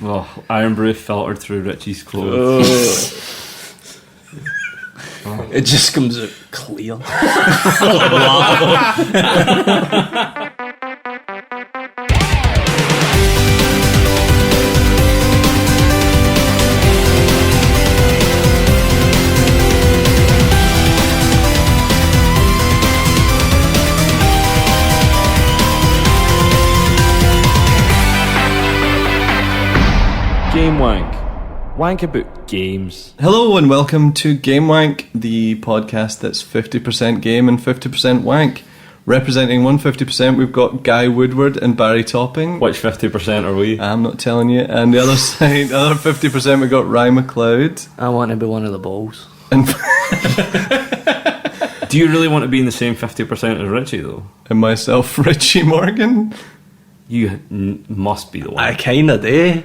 Oh, Iron Brew filtered through Richie's clothes. It just comes out clear. Gamewank. Wank about games. Hello and welcome to Gamewank, the podcast that's 50% game and 50% wank. Representing 150%, we've got Guy Woodward and Barry Topping. Which 50% are we? I'm not telling you. And the other side, the other 50%, we've got Ryan McLeod. I want to be one of the balls. And, Do you really want to be in the same 50% as Richie, though? and myself, Richie Morgan. You must be the one. I kinda do.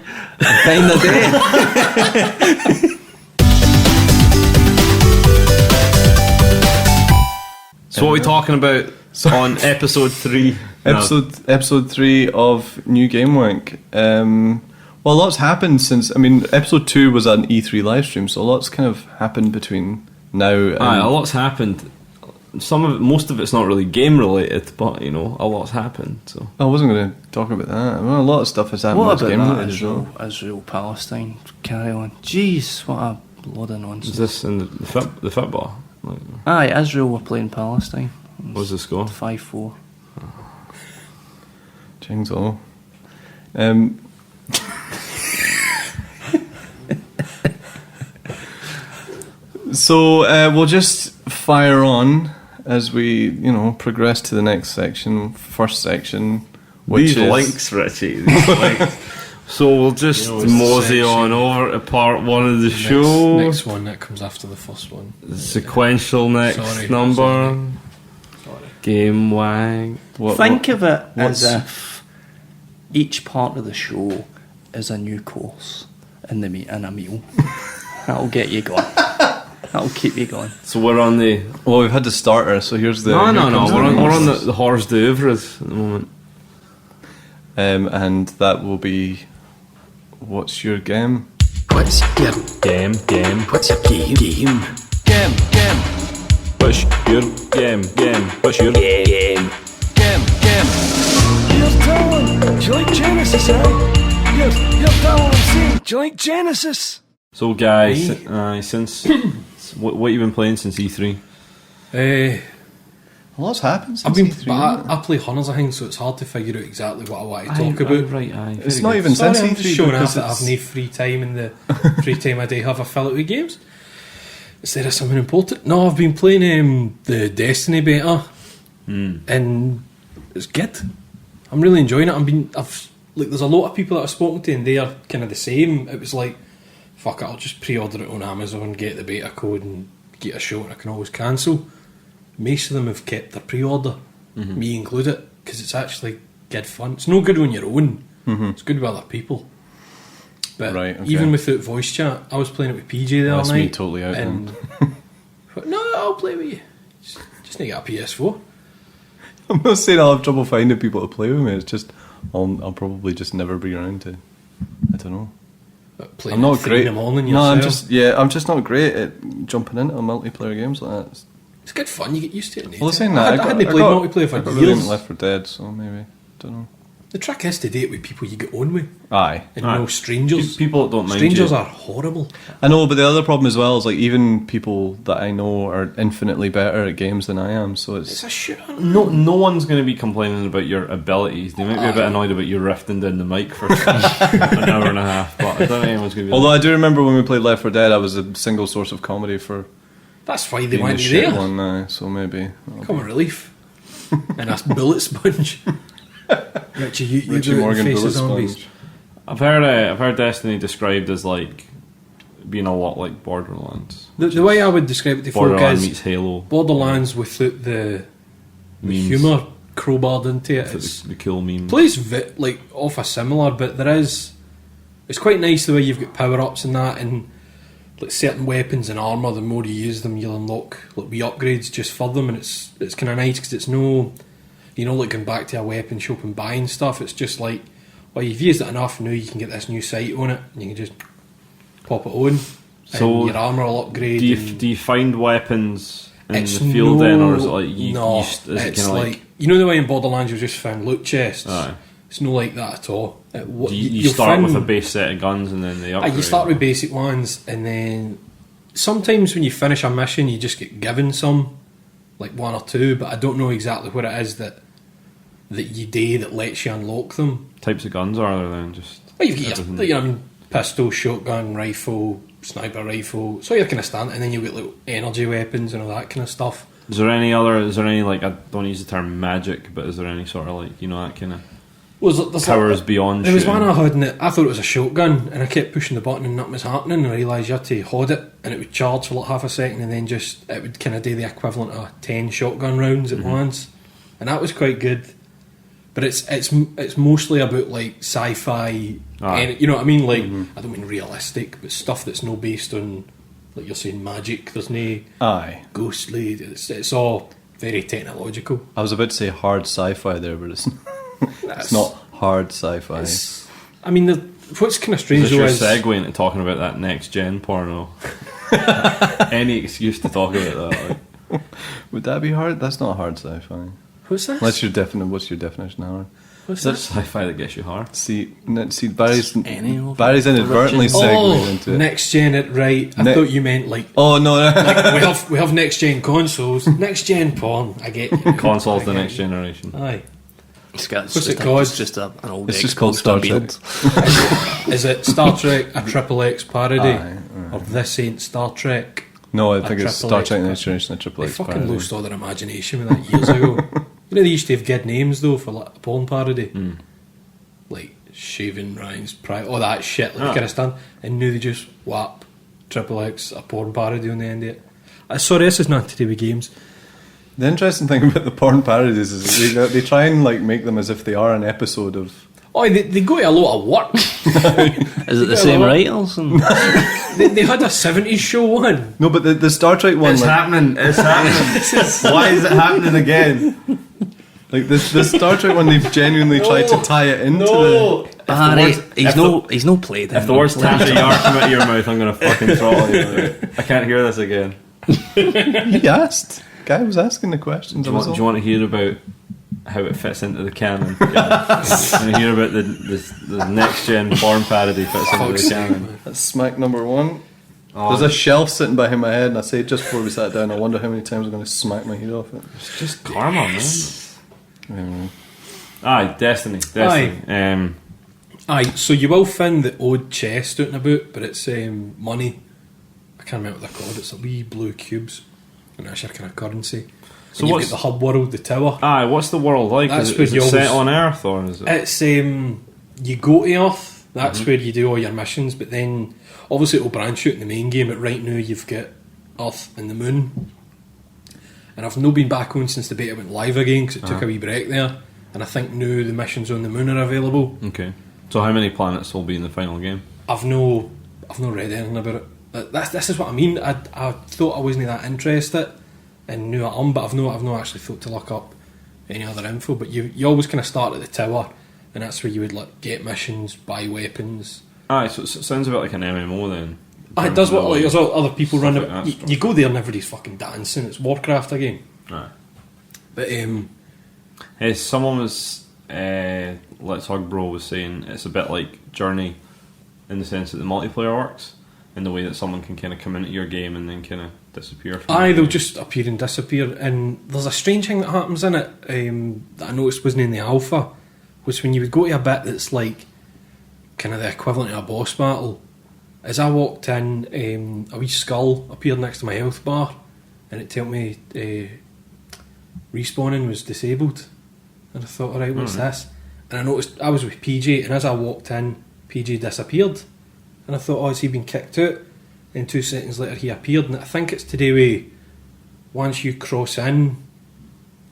So what are we talking about on episode 3? Episode 3 of New Gamewank. Well, lots happened since. I mean, episode 2 was an E3 live stream, so lots kind of happened between now and. A lot's happened. Most of it's not really game related, but you know, a lot's happened. So I wasn't going to talk about that. Well, a lot of stuff has happened. What that's about game that related as well. Israel-Palestine? Carry on. Jeez, what a load of nonsense. is this in the football? Like, Aye, Israel were playing Palestine. what's the score? 5-4. Jings all. So we'll just fire on as we, progress to the next section. First section, which These is links, Richie. These links. So we'll just mosey on over to part 1 of the show. Next one that comes after the first one. Sequential next Sorry. number. Gamewank. Think of it as if each part of the show is a new course in a meal. That'll get you going. That'll keep you going. So we're on the. Well, we've had the starter, so here's the. No. comes We're the on course. the hors d'oeuvres at the moment. And that will be. What's your game? What's your Game. what's your game? Game. What's your game? What's your Game. Here's Talon. Do you like Genesis, eh? Here's Talon, I'm saying. Do you like Genesis? So, guys, since what you been playing since E3? Uh, Lots happened I've since been. E3. I play hunters, I think, so it's hard to figure out exactly what I want to talk about. Right, aye. It's Very not good. even Sorry, since I'm E3 just showing because off that I've no free time, and the free time I do have, I fill it with games instead of something important. No, I've been playing the Destiny beta, and it's good. I'm really enjoying it. There's a lot of people that I've spoken to, and they are kind of the same. It was like, fuck it, I'll just pre-order it on Amazon, get the beta code, and get a shot, and I can always cancel. Most of them have kept their pre-order, me included, because it's actually good fun. It's no good on your own. It's good with other people. But Right, okay. even without voice chat, I was playing it with PJ the That's other night. me totally out and thought, no, I'll play with you. Just need to get a PS4. I'm not saying I'll have trouble finding people to play with me. It's just I'll probably just never be around to. I don't know. But playing I'm not at 3 great. in the morning No, yourself. I'm just not great at jumping into multiplayer games like that. It's good fun. You get used to it. Well, saying that, I hadn't played multiplayer for really years. into Left 4 Dead, so maybe don't know. The trick is to do it with people you get on with, Aye, and no strangers. People that don't mind Strangers you. are horrible. I know, but the other problem as well is like even people that I know are infinitely better at games than I am. So It's it's a shooter. No one's going to be complaining about your abilities. They might be a bit annoyed about you rifting down the mic for an hour and a half, but I don't think anyone's going to be. although I do remember when we played Left 4 Dead, I was a single source of comedy for That's why they being want the you shit there. one now. So maybe Common relief. And a bullet sponge. Richie, you Richie go out Morgan and face the bullet zombies. sponge. I've heard Destiny described as like being a lot like Borderlands. The way I would describe it to folk Borderlands is meets Halo. Borderlands without the Memes. humour crowbarred into it. Without It's the cool memes. plays like off a similar, but there is. It's quite nice the way you've got power ups and that, and like certain weapons and armour. The more you use them, you'll unlock like wee upgrades just for them, and it's kind of nice because it's no, like going back to a weapon shop and buying stuff. It's just like, well, you've used it enough, now you can get this new sight on it, and you can just pop it on, So, and your armour will upgrade. Do you find weapons in It's the field then, or is it no- like you? no, Is it it's kind of like you know the way in Borderlands you just found loot chests. Aye. It's no like that at all. You You'll start with find- a base set of guns and then they upgrade. You start with basic ones, and then sometimes when you finish a mission, you just get given some, like one or two. But I don't know exactly what it is that you do that lets you unlock them. types of guns are there then? Just Well, you've got everything? your, pistol, shotgun, rifle, sniper rifle. So you're kind of standard, and then you get like energy weapons and all that kind of stuff. Is there any like, I don't use the term magic, but is there any sort of like, that kind of Well, there's powers beyond There was shooting? one I had, and I thought it was a shotgun, and I kept pushing the button and nothing was happening, and I realised you had to hold it, and it would charge for like half a second, and then it would kind of do the equivalent of 10 shotgun rounds at once, and that was quite good. But it's mostly about like sci-fi, and, you know what I mean? Like I don't mean realistic, but stuff that's no based on, like you're saying, magic. There's no Aye. ghostly. It's all very technological. I was about to say hard sci-fi there, but it's not hard sci-fi. I mean, what's kind of strange Is this though your is segue into talking about that next gen porno? Any excuse to talk about that? Like. Would that be hard? That's not hard sci-fi. what's this? What's your definition of hard? What's That's this? sci-fi that gets you hard. See, Barry's Any of Barry's inadvertently segued into it. Next gen it right. I thought you meant like Oh no! we have next gen consoles, next gen porn. I get you. Consoles the I get next you. generation. Aye. What's it called? It's just an old It's just Xbox called Star with Trek. beards. Is it Star Trek a triple X parody, Aye, or this ain't Star Trek? No, I think A it's triple Star X Trek parody. Next Generation, a triple They X fucking parody. lost all their imagination with that years ago. You know they used to have good names though for like a porn parody, like Shaving Ryan's Pride, all that shit, like kind of stuff. And now they just whap triple X a porn parody on the end of it. Sorry, this is not to do with games. The interesting thing about the porn parodies is they try and like make them as if they are an episode of. Oh, they go to a lot of work. Is it the same writers? And they had a 70s show one. No, but the Star Trek one, like, happening. It's happening. Why is it happening again? like the Star Trek one, they've genuinely tried to tie it into the. Barry, words- he's no played. If the words Tasha Yar come out of your mouth, I'm going to fucking throttle you. I can't hear this again. He asked. Guy was asking the questions. Do you want to hear about how it fits into the canon? Yeah. And hear about the next gen porn parody fits into the canon. That's smack number one. Oh, There's a shelf sitting by my head, and I say just before we sat down, I wonder how many times I'm going to smack my head off it. it's just karma, man. Anyway. Aye, Destiny. Aye, so you will find the odd chest out and about, but it's money. I can't remember what they're called. It's a wee blue cubes, and that's your kind of currency. So So you've what's got the hub world, the tower. Aye, what's the world like? That's Is where it you set always- on Earth or is it? It's you go to Earth. That's where you do all your missions, but then obviously it'll branch out in the main game. But right now you've got Earth and the Moon, and I've not been back on since the beta went live again because it took a wee break there. And I think now the missions on the Moon are available. Okay. So how many planets will be in the final game? I've no read anything about it. This is what I mean. I thought I wasn't that interested, and knew I am, but I've not actually thought to look up any other info. But you always kind of start at the tower, and that's where you would like get missions, buy weapons. Aye, so it sounds a bit like an MMO then. It does what like, there's other people Stuff run. like that, You go there and everybody's fucking dancing. It's Warcraft again. Aye. But Hey, someone was, Let's Hug Bro was saying it's a bit like Journey in the sense that the multiplayer works, in the way that someone can kind of come into your game and then kind of disappear from aye, it. they'll just appear and disappear. And there's a strange thing that happens in it that I noticed wasn't in the alpha, was when you would go to a bit that's like kind of the equivalent of a boss battle. As I walked in, a wee skull appeared next to my health bar, and it told me respawning was disabled. And I thought, alright, what's this? And I noticed I was with PJ, and as I walked in, PJ disappeared. And I thought, oh, has he been kicked out? And 2 seconds later, he appeared. And I think it's to do with once you cross in,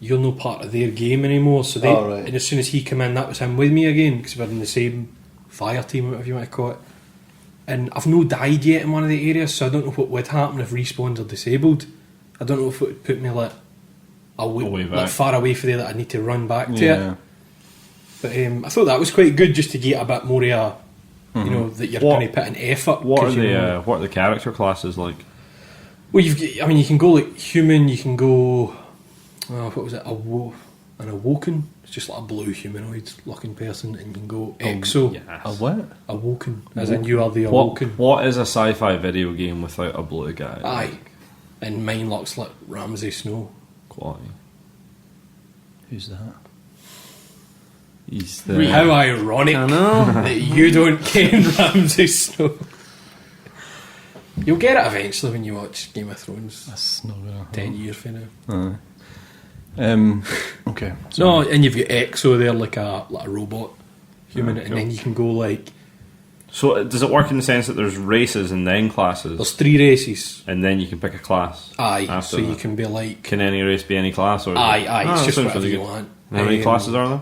you're no part of their game anymore. So they, Oh, right. and as soon as he came in, that was him with me again, because we're in the same fire team, whatever you want to call it. And I've no died yet in one of the areas, so I don't know what would happen if respawns are disabled. I don't know if it would put me like Away like back. far away from there that I need to run back to Yeah. it. But I thought that was quite good, just to get a bit more of a, you know, that you're going to put an effort. What are 'cause, you know, what are the character classes like? well, you can go like human. You can go. What was it? An awoken. It's just like a blue humanoid-looking person, and you can go exo. A what? Awoken, as in you are the awoken. What is a sci-fi video game without a blue guy? Aye, and mine looks like Ramsay Snow. Quality. Who's that? He's the... How ironic I know. that you don't ken Ramsay Snow. You'll get it eventually when you watch Game of Thrones. That's not gonna 10 years from now. Okay. No, and you've got Exo there, like a robot human, cool. and then you can go like. So does it work in the sense that there's races and then classes, There's 3 races. and then you can pick a class? Aye, after so you that? can be like. Can any race be any class? Or Aye, that it's just sounds whatever really you good. want. How many classes are there?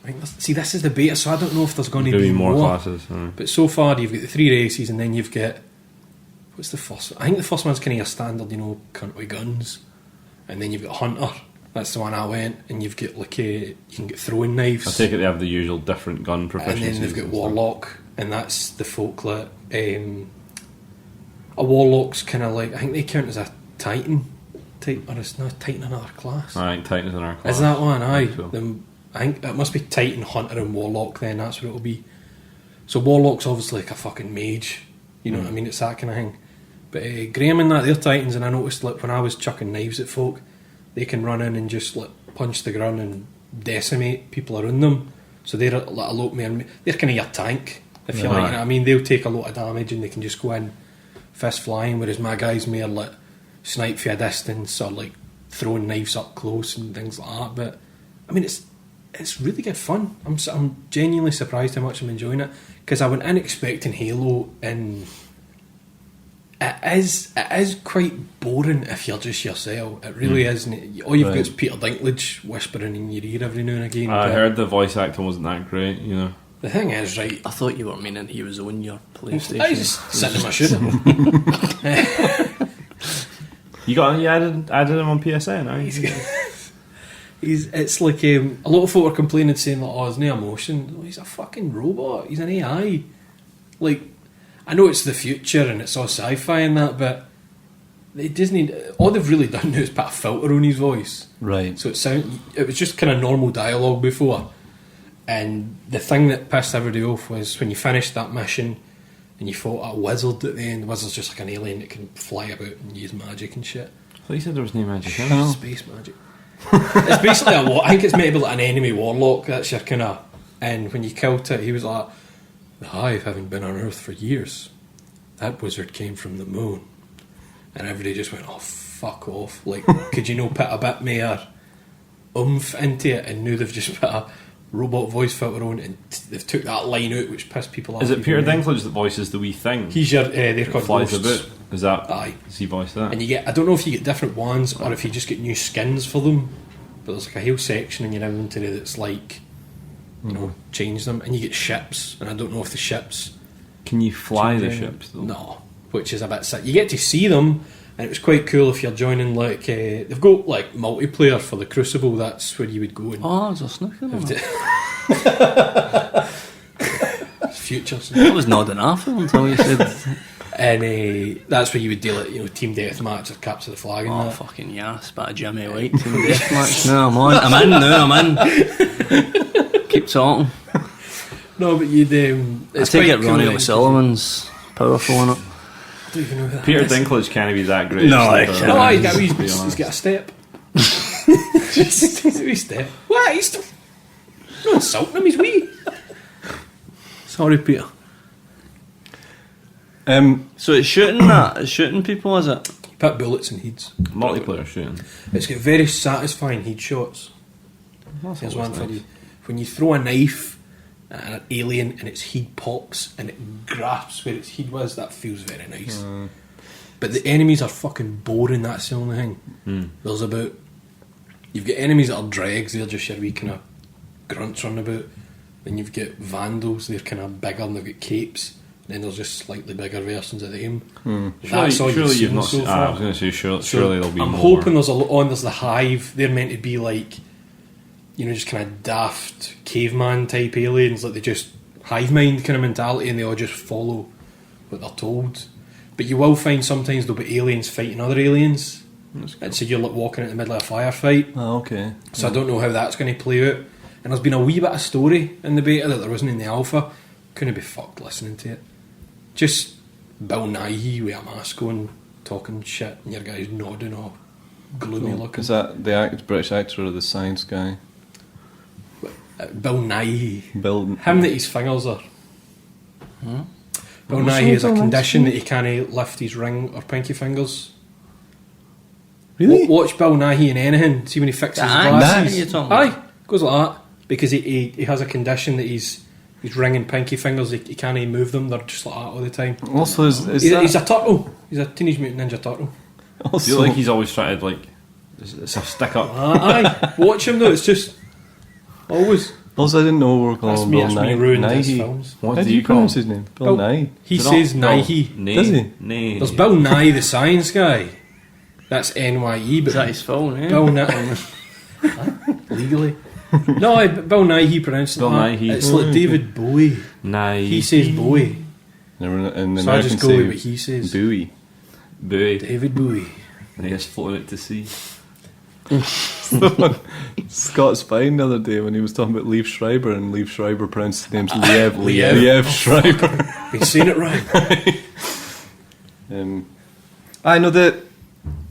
I think see, this is the beta, so I don't know if there's going to Maybe be more classes. Aye. But so far, you've got the 3 races, and then you've got. What's the first one? I think the first one's kind of your standard, you know, cunt with guns. And then you've got Hunter. That's the one I went. And you've got like you can get throwing knives. I take it they have the usual different gun proficiencies. And then they've got and Warlock, and that's the folk that a Warlock's kind of like, I think they count as a Titan type, or it's not Titan another class. stuff. I think Titan's in our class. Is that one? Aye. So. I think it must be Titan, Hunter, and Warlock. Then that's what it'll be. So Warlock's obviously like a fucking mage. You know what I mean? It's that kind of thing. But Graham and that, they're Titans, and I noticed like when I was chucking knives at folk, they can run in and just like punch the ground and decimate people around them. So they're like a lot more. They're kind of your tank, if you like. You know what I mean? They'll take a lot of damage and they can just go in fist flying. Whereas my guys more like snipe for a distance or like throwing knives up close and things like that. But I mean, it's really good fun. I'm genuinely surprised how much I'm enjoying it, because I went in expecting Halo, and it is quite boring if you're just yourself. It really isn't. All you've got is Peter Dinklage whispering in your ear every now and again. I but heard the voice acting wasn't that great, you know. the thing is, right, I thought you were meaning he was on your PlayStation. I just sitting in my shooter. You added him on PSN, It's like a lot of folk are complaining, saying like, "Oh, there's no emotion." Oh, he's a fucking robot. He's an AI. Like, I know it's the future and it's all sci-fi and that, but it doesn't. All they've really done now is put a filter on his voice, Right. so it was just kind of normal dialogue before. And the thing that pissed everybody off was when you finished that mission and you fought a wizard at the end. The wizard's just like an alien that can fly about and use magic and shit. I thought you said there was no magic. Space magic. It's basically I think it's meant to be like an enemy warlock. That's your kind of. And when you killed it, he was like, "The Hive haven't been on Earth for years. That wizard came from the moon." And everybody just went, "Oh, fuck off!" Like, could you not put a bit more oomph into it? And now they've just put a robot voice filter on, and they've took that line out, which pissed people off. Is it Peter even more. Dinklage that voices the wee thing? He's your. They're that called flies ghosts. about. Is that? Aye. Does he voice that? And you get, I don't know if you get different ones or if you just get new skins for them, but there's like a whole section in your inventory that's like, you know, change them. And you get ships, and I don't know if the ships. Can you fly the change them. ships though? No, which is a bit sick. You get to see them, and it was quite cool if you're joining like, they've got like multiplayer for the Crucible, that's where you would go and. Oh, there's a snooker in it. Futures. I was nodding off until you said, And that's where you would deal it, you know, team deathmatch or capture the flag and "Oh, that. fucking yes, bit of Jimmy White team deathmatch." No, I'm on. I'm in now. I'm in. Keep talking. No, but you'd. I It's take quite it cool Ronnie then, O'Sullivan's powerful in it. I don't even know who that Peter is. Dinklage can't be that great. No, a I sniper, can't. Oh, he's got, to be he's honest. got a step. He's a wee step. What? He's still. Not insulting him, he's wee. Sorry, Peter. So it's shooting that. It's shooting people, is it? You put bullets in heads. Multiplayer shooting. It's got very satisfying head shots. Here's one for you. When you throw a knife at an alien and its head pops and it grasps where its head was, that feels very nice. But the enemies are fucking boring, that's the only thing. There's about... You've got enemies that are dregs, they're just your wee kind of grunts running about. Then you've got vandals, they're kind of bigger and they've got capes. And then there's just slightly bigger versions of them. That's all Surely you've you've seen not so seen. far. I was going to say surely So there'll be I'm more. hoping there's a lot on. There's the Hive. They're meant to be like just kind of daft caveman type aliens, like they just hive mind kind of mentality, and they all just follow what they're told. But you will find sometimes there'll be aliens fighting other aliens, and so you're like walking in the middle of a firefight. Oh, okay. So I don't know how that's going to play out. And there's been a wee bit of story in the beta that there wasn't in the alpha. Couldn't be fucked listening to it. Just Bill Nighy with a mask on, talking shit, and your guy's nodding all gloomy looking. Is that the British actor or the science guy? Bill Nighy. Bill. Him that his fingers are. Bill Nighy has a condition that he can't lift his ring or pinky fingers. Really? Watch Bill Nighy in anything. See when he fixes his glasses. Aye, goes like that. Because he has a condition that his ring and pinky fingers, he can't move them. They're just like that all the time. Also, he's a turtle. He's a Teenage Mutant Ninja Turtle. I feel like he's always trying to like. It's a stick up. Aye, watch him though. It's just always. Also, I didn't know we were calling him Bill That's me ruined his films. How do you pronounce his name? Bill Nighy. He says Nighy. Does he? Nay. There's Bill Nye the science guy. That's NYE, but Is that his full name? Bill Nye. Legally. No, Bill Nye, he pronounced it. Bill that. Nighy. It's like David Bowie. Nye. He says Bowie. And the So I Americans just go say with what he says. Bowie. Bowie. David Bowie. And he just floating it to sea. Scott Spine the other day when he was talking about Liev Schreiber, and Liev Schreiber pronounced his name Liev. Liev. Liev Schreiber. Been saying it right. I know that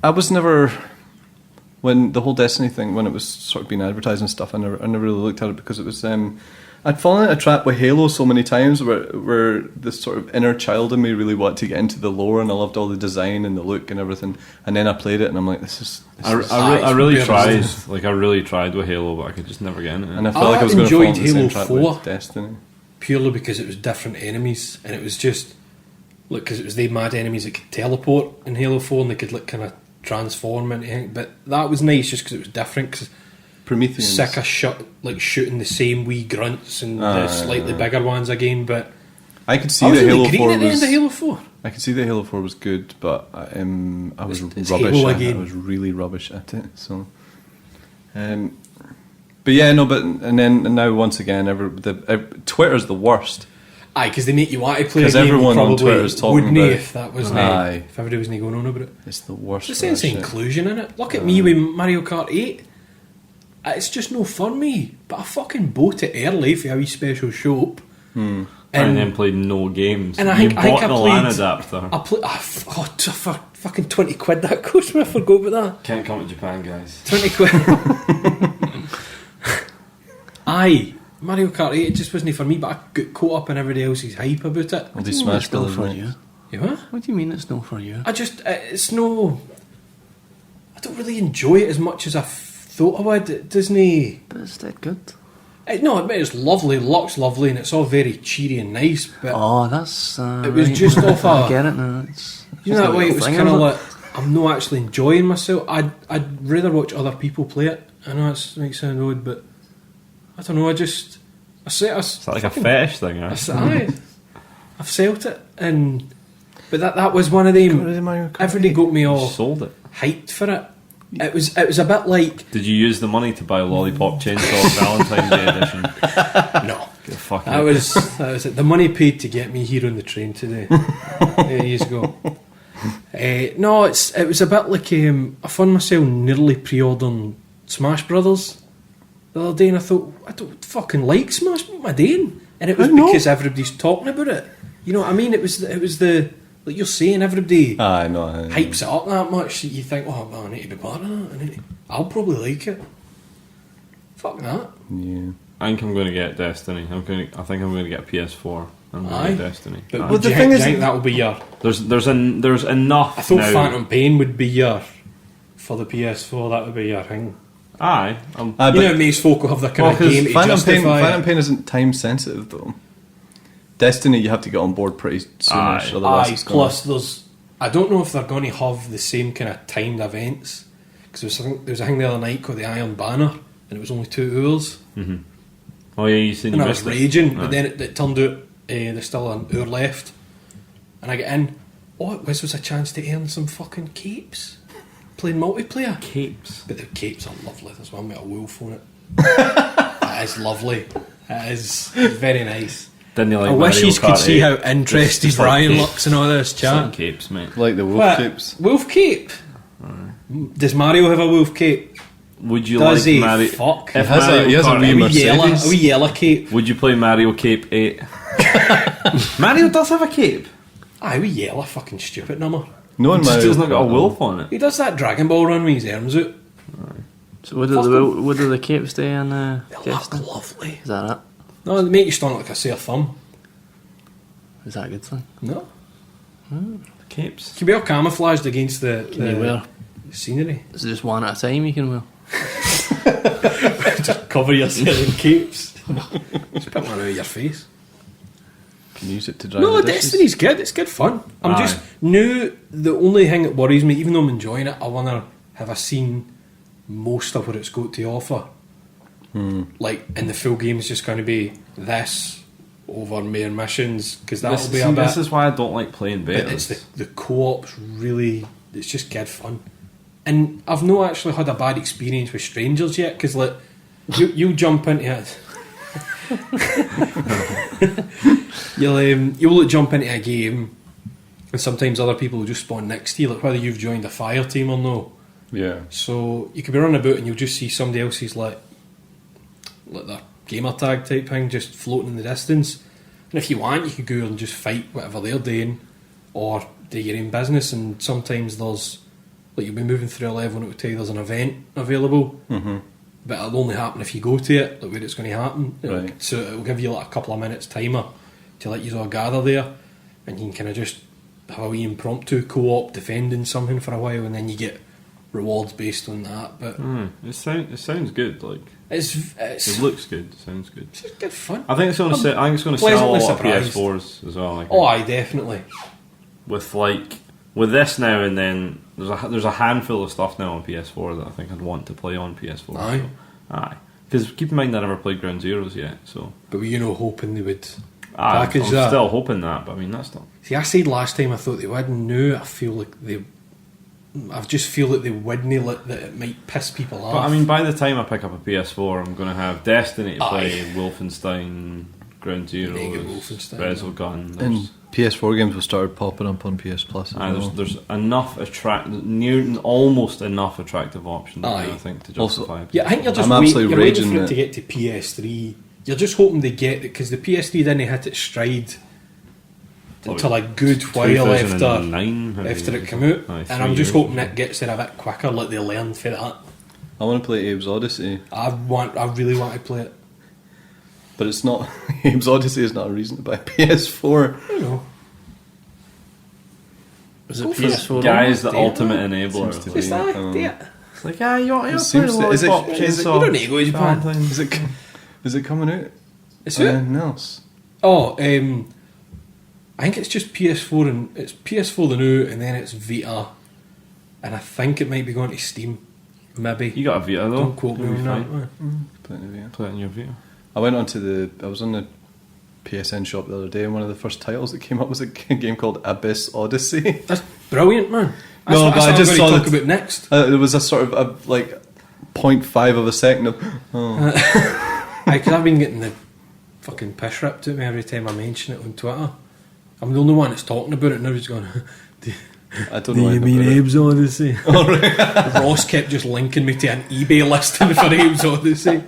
I was never, when the whole Destiny thing, when it was sort of being advertised and stuff, I never really looked at it because it was I'd fallen into a trap with Halo so many times where this sort of inner child in me really wanted to get into the lore, and I loved all the design and the look and everything, and then I played it and I'm like, I really tried. Like I really tried with Halo, but I could just never get into it. and I felt like I was going to fall into the same Halo trap 4. with Destiny. Purely because it was different enemies, and it was just look, because it was they mad enemies that could teleport in Halo 4, and they could like kind of transform into anything. But that was nice just because it was different. Cause Prometheus. sick of shooting the same wee grunts and the slightly bigger ones again. But I could see I was that really Halo green 4 at the end was. of Halo 4. I could see that Halo 4 was good, but I was It's rubbish. Halo I again. was really rubbish at it. So, but yeah, no. But and now once again, Twitter's the worst. Aye, because they make you want to play a 'Cause game. everyone on Probably Twitter's talking wouldn't about it. if that was Aye. if everybody wasn't going on about it. It's the worst. There's for a sense that of shit. inclusion in it. Look at me with Mario Kart 8. It's just no for me. But I fucking bought it early for a wee special shop. And then played no games. And I you think I bought an LAN played. adapter. I play. For fucking 20 quid that cost me. I forgot about that. Can't come to Japan, guys. 20 quid. Aye. Mario Kart 8 it just wasn't for me, but I got caught up in everybody else's hype about it. I'll do Smash It's not Brothers. for mate. you. You what? What do you mean it's not for you? It's no. I don't really enjoy it as much as I thought I would. It doesn't. But it's that good. No, it's lovely, looks lovely, and it's all very cheery and nice. But Oh, that's. it was right. just off I a. get it now. It's You know that way it was thing, kind of isn't it? like I'm not actually enjoying myself. I'd rather watch other people play it. I know it makes sound odd, but I don't know. Is that like a fetish thing? I've felt it, but that was one of them. Everybody got me You all sold it. hyped for it. It was a bit like Did you use the money to buy Lollipop Chainsaw Valentine's Day edition? no. Get the fuck That out. was it. The money paid to get me here on the train today. There you go. No, it was a bit like I found myself nearly pre-ordering Smash Brothers the other day, and I thought I don't fucking like Smash. What am I doing? And it was because everybody's talking about it. You know what I mean? It was the like you're saying, everybody I know. hypes it up that much that you think, oh, well, I need to be part of that. I'll probably like it. Fuck that. Yeah. I think I'm going to get Destiny. I think I'm going to get Aye. PS4. I'm going to get Destiny. But Aye. Well, the do you thing is- think that'll be your. There's enough. I thought now. Phantom Pain would be your for the PS4. That would be your thing. Aye. You know, most folk will have their kind of game to justify. Phantom Pain isn't time sensitive though. Destiny, you have to get on board pretty soonish, otherwise Aye, it's gonna. plus there's. I don't know if they're going to have the same kind of timed events because there was a thing the other night called the Iron Banner, and it was only 2 hours, Oh yeah, you said you and I was missed it. raging. Aye. But then it turned out there's still an hour left, and I get in. Oh, this was a chance to earn some fucking capes playing multiplayer. Capes. But the capes are lovely. There's one with a wolf on it. That is lovely. That is very nice. Didn't you like I wish Mario you could Kart see 8? how interested Just like Brian capes. looks in all this Just like chat. capes, mate. Like the wolf What? capes. Wolf cape? Does Mario have a wolf cape? Would you Does like he? Mario? Fuck. If has a- Mario he has a Kart wee 8 Mercedes. A wee yellow cape. Would you play Mario Cape 8? Mario does have a cape. Aye, a wee yellow fucking stupid number. No one Just doesn't got a Kart, wolf on it. He does that Dragon Ball run with his arms out. So what do the capes do in They Destiny? look lovely. Is that it? No, they make you stand like a sore thumb. Is that a good thing? No. Capes. You can be all camouflaged against the Can you wear? scenery. Is it just one at a time you can wear? Just cover yourself in capes. Just put one out of your face. Can you use it to drive No, the dishes? Destiny's good. It's good fun. I'm Aye. just new. The only thing that worries me, even though I'm enjoying it, I wonder have I seen most of what it's got to offer. Like, and the full game is just going to be this over mere missions because that'll be a bit. This is why I don't like playing But it's betas. the co-op's really. It's just good fun. And I've not actually had a bad experience with strangers yet because like you jump into it. You'll jump into a game, and sometimes other people will just spawn next to you, like whether you've joined a fire team or no. Yeah. So you could be running about and you'll just see somebody else's like their gamer tag type thing just floating in the distance. And if you want, you could go and just fight whatever they're doing, or do your own business. And sometimes there's like you'll be moving through a level and it will tell you there's an event available. But it'll only happen if you go to it, like where it's going to happen. Right. So it'll give you like a couple of minutes timer to let you all gather there, and you can kind of just have a wee impromptu co-op defending something for a while, and then you get rewards based on that. But It sounds good. Like it's it looks good. It sounds good. it's just good fun. I think it's going to sell. I think it's going to sell a pleasantly lot of surprised. PS4s as well. Like, Oh, aye, definitely. with this now and then, there's a handful of stuff now on PS4 that I think I'd want to play on PS4. Aye. So, aye. Because keep in mind I never played Ground Zeroes yet, so But were you know hoping they would I'm package that? still hoping that. But I mean, that's not. See, I said last time I thought they would, and now I feel like they. I just feel like they wouldn't let that it might piss people off. But I mean, by the time I pick up a PS4, I'm going to have Destiny to Aye. play, Wolfenstein, Ground Mega Zeroes, Wolfenstein. Resogun. There's, And PS4 games will start popping up on PS Plus. as well. there's enough almost enough attractive options. Aye. I think to Also- justify. a yeah, I think you're just I'm waiting, absolutely you're waiting raging for it that- to get to PS3. You're just hoping they get it because the PS3 didn't hit its stride until a good while after 2009, it came out, Aye, and 3 I'm just years. hoping it gets there a bit quicker, like they learn for that. I want to play Abe's Odyssey, I really want to play it. but it's not. Abe's Odyssey is not a reason to buy a PS4. You know, Is it Go for PS4? Guy's the Damn. ultimate enabler. Seems to just be. that. Yeah. It's like, yeah, you're seems playing to- is it- Lollipop is it- Chainsaw. You don't need to go to Japan. Is it? Is it coming out? Is it? Anything else? Oh, I think it's just PS4 and it's PS4 the new, and then it's Vita, and I think it might be going to Steam, maybe. You got a Vita though. Don't quote me You'll be on fine. that. Playing a VR. Play it in your Vita. I went onto I was on the PSN shop the other day, and one of the first titles that came up was a game called Abyss Odyssey. That's brilliant, man. That's No, what, but I that's just what saw I'm going to that- talk about next. There was a sort of like 0.5 of a second of. Oh. Because I've been getting the fucking piss ripped out of me every time I mention it on Twitter. I'm the only one that's talking about it now. He's going. I don't know. anything about it. Abe's Odyssey? Ross kept just linking me to an eBay listing for Abe's Odyssey.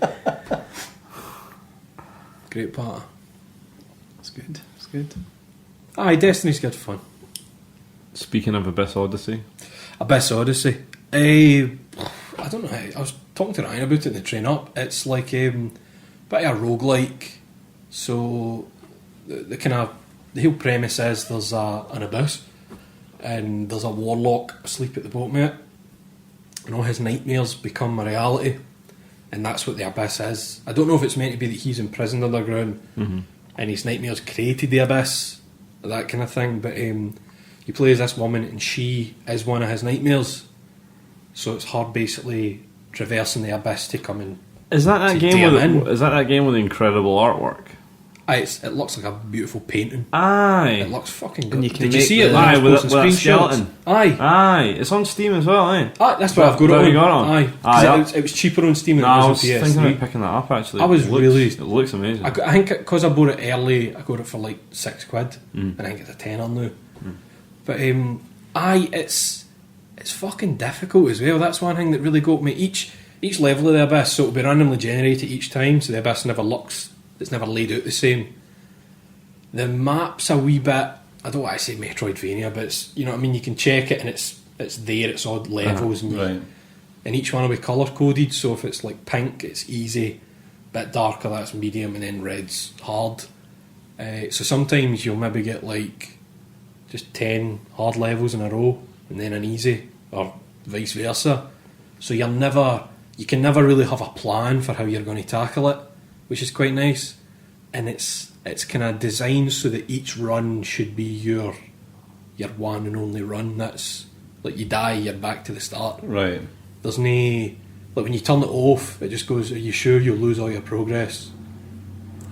Great part. It's good. It's good. Aye, Destiny's good fun. Speaking of Abyss Odyssey, Abyss Odyssey. I don't know. I was talking to Ryan about it in the train up. It's like bit of a roguelike. So the kind of the whole premise is there's an abyss, and there's a warlock asleep at the bottom of it, and all his nightmares become a reality, and that's what the abyss is. I don't know if it's meant to be that he's imprisoned underground, and his nightmares created the abyss, that kind of thing. But he plays this woman, and she is one of his nightmares. So it's her basically traversing the abyss to come in. is that To game DM with in. is that game with incredible artwork? It looks like a beautiful painting. Aye. It looks fucking good. And you can Did you make see it? the- Aye, with Posting that screenshots? skeleton. Aye. It's on Steam as well, eh? That's what I've got Where it you got it on? Aye. 'Cause Aye, it was cheaper on Steam than No, I it was was on thinking PS3. about picking that up actually. I was It looks amazing. I think because I bought it early, I got it for like £6, and I think it's a tenner now. But it's fucking difficult as well. That's one thing that really got me. Each level of the abyss, so it'll be randomly generated each time, so the abyss never looks. It's never laid out the same. The map's a wee bit. I don't want to say Metroidvania, but it's, you know what I mean. You can check it and it's there. It's odd levels, Right. and each one will be colour coded. So if it's like pink, it's easy. Bit darker, that's medium, and then red's hard. So sometimes you'll maybe get like just 10 hard levels in a row, and then an easy, or vice versa. So you can never really have a plan for how you're going to tackle it, which is quite nice. And it's kind of designed so that each run should be your one and only run. That's like you die, you're back to the start. Right. There's no, like when you turn it off, it just goes, are you sure you'll lose all your progress?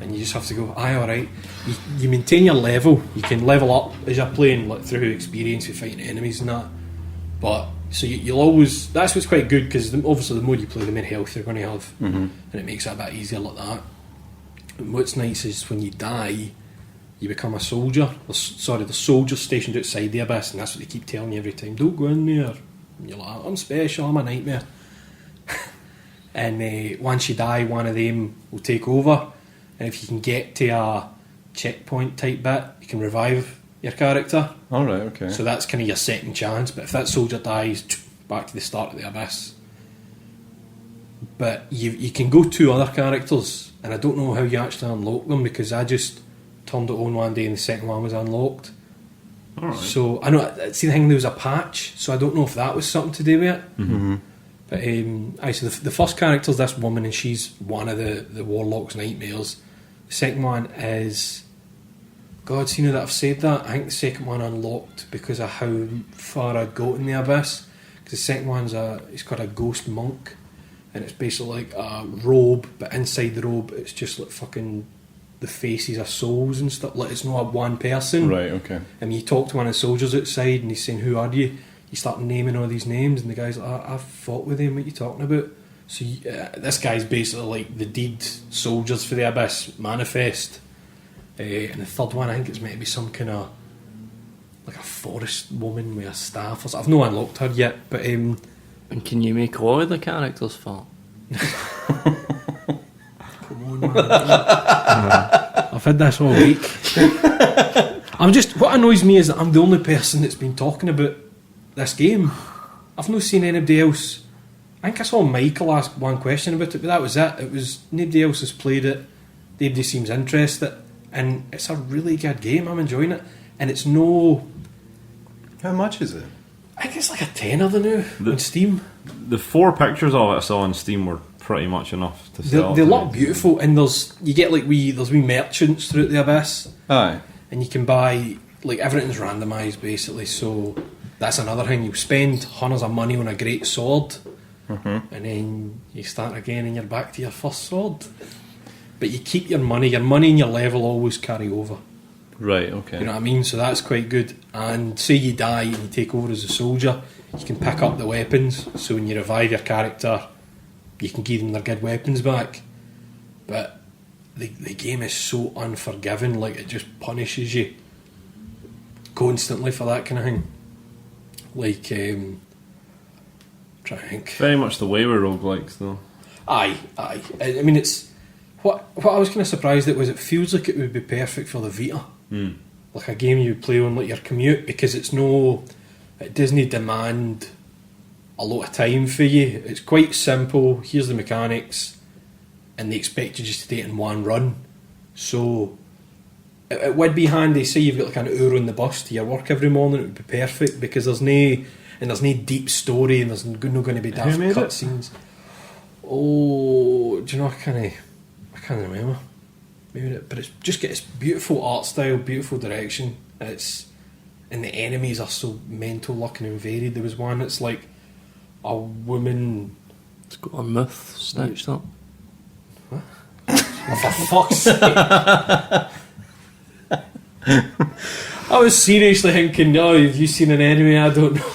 And you just have to go, aye, alright. You maintain your level, you can level up as you're playing, like through experience with fighting enemies and that. But so you'll always, that's what's quite good, because obviously the more you play, the more health you're going to have, and it makes it a bit easier like that. And what's nice is when you die, you become a soldier. The soldier's stationed outside the abyss, and that's what they keep telling you every time. Don't go in there. And you're like, I'm special, I'm a nightmare. And once you die, one of them will take over. And if you can get to a checkpoint type bit, you can revive your character. Alright, okay. So that's kind of your second chance. But if that soldier dies, back to the start of the abyss. But you can go to other characters, and I don't know how you actually unlock them, because I just turned it on one day and the second one was unlocked. Alright. So I know, see the thing, there was a patch, so I don't know if that was something to do with it. Mm-hmm. But so the first character is this woman, and she's one of the warlock's nightmares. The second one is, God, so you know that I've said that, I think the second one unlocked because of how far I'd got in the abyss. Because the second one's it's called a ghost monk, and it's basically like a robe, but inside the robe it's just like fucking the faces of souls and stuff. Like, it's not one person. Right, okay. And you talk to one of the soldiers outside, and he's saying, "Who are you?" You start naming all these names, and the guy's like, "I've fought with him. What are you talking about?" So this guy's basically like the deed soldiers for the abyss manifest. And the third one, I think it's meant to be some kind of like a forest woman with a staff or something. I've not unlocked her yet, but And can you make all of the characters fall? come on, man. I've had this all week. What annoys me is that I'm the only person that's been talking about this game. I've not seen anybody else. I think I saw Michael ask one question about it, but that was it. It was nobody else has played it. Nobody seems interested, and it's a really good game. I'm enjoying it, and it's no. How much is it? I think it's like a tenner now on Steam. The 4 pictures of it I saw on Steam were pretty much enough to sell. They look beautiful, and you get like there's wee merchants throughout the abyss, Aye. and you can buy, like, everything's randomised basically. So that's another thing. You spend hundreds of money on a great sword, and then you start again, and you're back to your first sword. But you keep your money and your level always carry over. Right, okay. You know what I mean? So that's quite good. And say you die and you take over as a soldier, you can pick up the weapons. So when you revive your character, you can give them their good weapons back. But the game is so unforgiving, like it just punishes you constantly for that kind of thing. Like, try to think. Very much the way with roguelikes, though. Aye. I mean, it's what I was kind of surprised at was it feels like it would be perfect for the Vita, like a game you play on like your commute, because it doesn't demand a lot of time for you. It's quite simple. Here's the mechanics, and they expect you just to do it in one run. So it would be handy. Say you've got like an hour on the bus to your work every morning, it would be perfect, because there's no deep story, and there's not going to be daft Who made it? cutscenes. Oh, do you know, I can't remember. But it's just got this beautiful art style, beautiful direction. And the enemies are so mental looking and varied. There was one that's like a woman. It's got a myth snatched up. Oh, for fuck's sake! I was seriously thinking, no, have you seen an enemy? I don't know.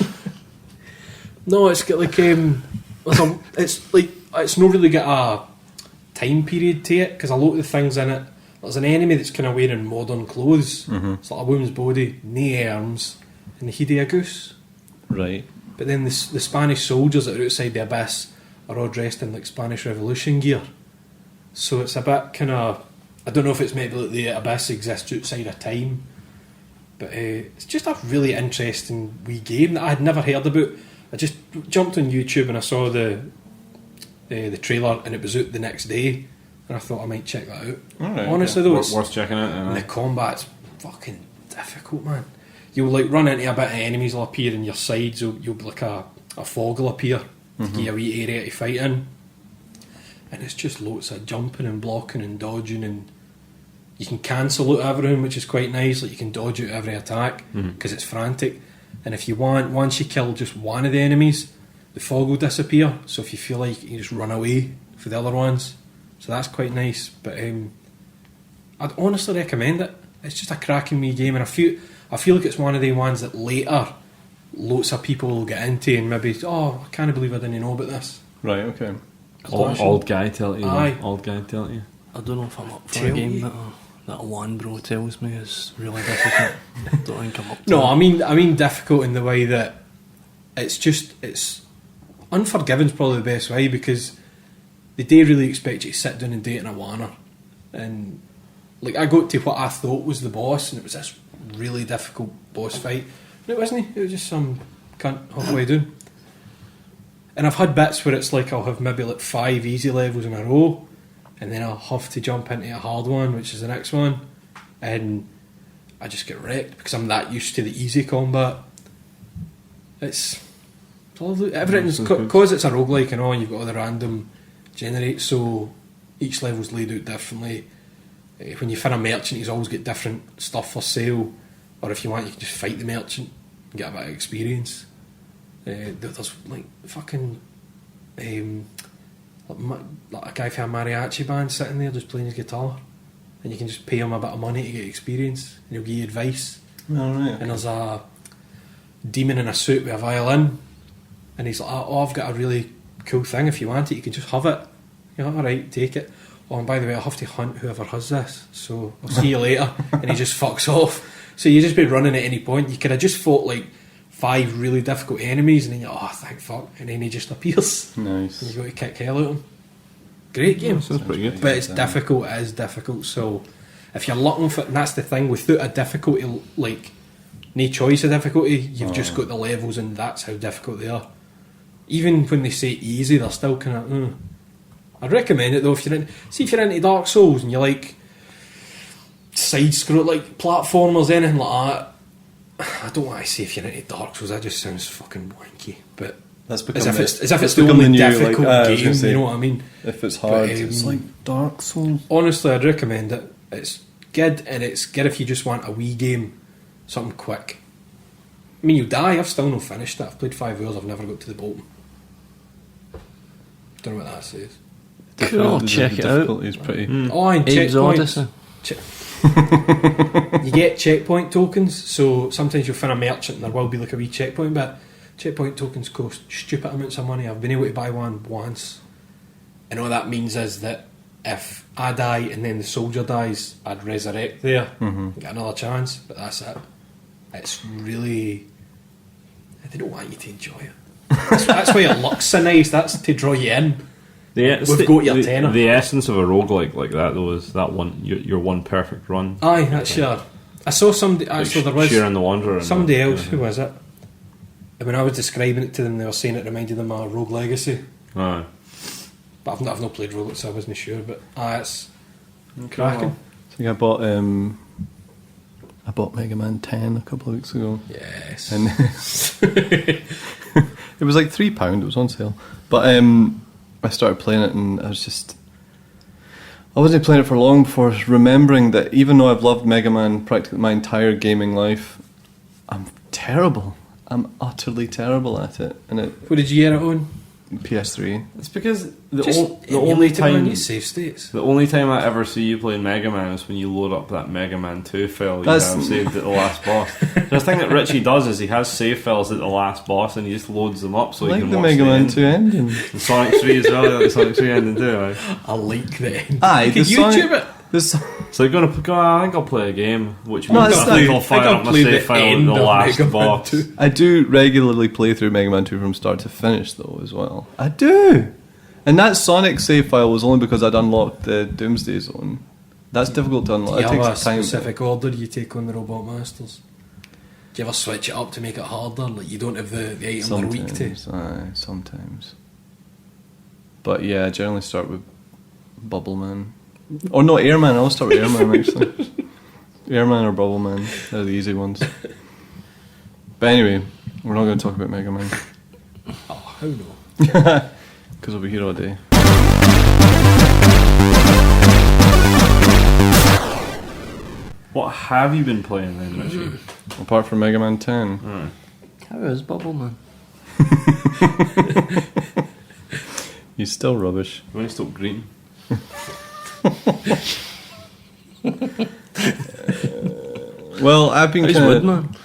No, it's got like it's not really got a time period to it, because a lot of the things in it, there's an enemy that's kind of wearing modern clothes. It's like a woman's body, no arms, and the head of a goose. Right. But then the Spanish soldiers that are outside the abyss are all dressed in like Spanish Revolution gear. So it's a bit kind of, I don't know if it's maybe like the abyss exists outside of time, but it's just a really interesting wee game that I had never heard about. I just jumped on YouTube and I saw the trailer, and it was out the next day, and I thought I might check that out. Alright, Honestly though, it's worth checking out. and the combat's fucking difficult, man. You'll like run into a bit of enemies will appear in your sides, you'll be like a fog will appear to give you a wee area to fight in. And it's just loads of jumping and blocking and dodging, and you can cancel out everything, which is quite nice. Like you can dodge out every attack because it's frantic. And if you want, once you kill just one of the enemies, the fog will disappear. So if you feel like you can just run away for the other ones. So that's quite nice. But I'd honestly recommend it. It's just a cracking wee game, and I feel like it's one of the ones that later lots of people will get into and maybe, I can't believe I didn't know about this. Right, okay. Old guy tell you. Aye. Old guy tell you. I don't know if I'm up for Tell a game you. that a one bro tells me is really difficult. Don't think I'm up to No, it. I mean difficult in the way that it's unforgiving's probably the best way, because they do really expect you to sit down and do it in a wanner. And like I got to what I thought was the boss, and it was this really difficult boss fight. And it wasn't. It was just some cunt halfway down. And I've had bits where it's like I'll have maybe like 5 easy levels in a row, and then I'll have to jump into a hard one, which is the next one, and I just get wrecked because I'm that used to the easy combat. It's lovely. Everything's because it's a roguelike and all, and you've got all the random generate, so each level's laid out differently. When you find a merchant, he's always got different stuff for sale, or if you want, you can just fight the merchant and get a bit of experience. There's like fucking like a guy from a mariachi band sitting there just playing his guitar, and you can just pay him a bit of money to get experience, and he'll give you advice. Alright. And there's a demon in a suit with a violin, and he's like, I've got a really cool thing, if you want it you can just have it. You're like, alright, take it. Oh, and by the way, I'll have to hunt whoever has this, so I'll see you later. And he just fucks off. So you just be running at any point. You could have just fought like 5 really difficult enemies, and then you're thank fuck, and then he just appears. Nice. And you got to kick hell out of him. Great game. Sounds pretty good. But it's difficult, it is difficult. So if you're looking for, and that's the thing, without a difficulty, like no choice of difficulty, you've just got the levels, and that's how difficult they are. Even when they say easy, they're still kind of. I'd recommend it though if you're into Dark Souls and you like side scroll like platformers, anything like that. I don't want to say if you're into Dark Souls, that just sounds fucking wanky. But That's as if it's that's the become only new, difficult I was game, gonna say, you know what I mean? If it's hard, But, it's like Dark Souls. Honestly, I'd recommend it. It's good, and it's good if you just want a wee game, something quick. I mean, you die. I've still not finished it. I've played 5 hours. I've never got to the bottom. Don't know what that says. Cool, check it out. Difficulty is pretty. Oh, and Abe's checkpoints. Odyssey. You get checkpoint tokens, so sometimes you'll find a merchant and there will be like a wee checkpoint, but checkpoint tokens cost stupid amounts of money. I've been able to buy one once, and all that means is that if I die and then the soldier dies, I'd resurrect there and get another chance, but that's it. It's really, they don't want you to enjoy it. That's why it looks so nice. That's to draw you in. We've got your tenner. The essence of a roguelike like that though is that one your one perfect run. Aye, that's sure. I saw somebody, actually there was Sheer and the Wanderer. And somebody that, else, who was it? And when I was describing it to them, they were saying it reminded them of Rogue Legacy. Aye. But I've not played Rogue, so I wasn't sure. But it's cracking. I think I bought Mega Man 10 a couple of weeks ago. Yes. And it was like £3, it was on sale. But I started playing it and I wasn't playing it for long before remembering that even though I've loved Mega Man practically my entire gaming life, I'm terrible. I'm utterly terrible at it. And What did you get it on? PS3. It's because the Just only emulate it on time your save states. the only time I ever see you playing Mega Man is when you load up that Mega Man 2 file you That's- have saved at the last boss. The thing that Richie does is he has save files at the last boss and he just loads them up so I he like can the watch Mega the Man end. 2 ending. And Sonic 3 as well, you like the Sonic 3 ending too, right? I like that. Aye, You can the Sonic- YouTube it. This, So you're gonna go, I think I'll play a game, which No, means it's I think not- I'll fire I think up my I'll play save the file at end the of last Mega Man boss. 2. I do regularly play through Mega Man 2 from start to finish, though, as well. I do! And that Sonic save file was only because I'd unlocked the Doomsday Zone. That's difficult to unlock. Do you It have a takes time. specific order you take on the Robot Masters? Do you ever switch it up to make it harder? Like you don't have the item they're weak to? Sometimes, aye, sometimes. But yeah, I generally start with Bubble Man. Or no, Airman. I'll start with Airman, actually. Airman or Bubble Man. They're the easy ones. But anyway, we're not going to talk about Mega Man. Oh, how no? Because we'll be here all day. What have you been playing then, Richie? Apart from Mega Man 10. How is Bubble Man? He's still rubbish. When you stop greeting? Well, I've been How's kind Woodman?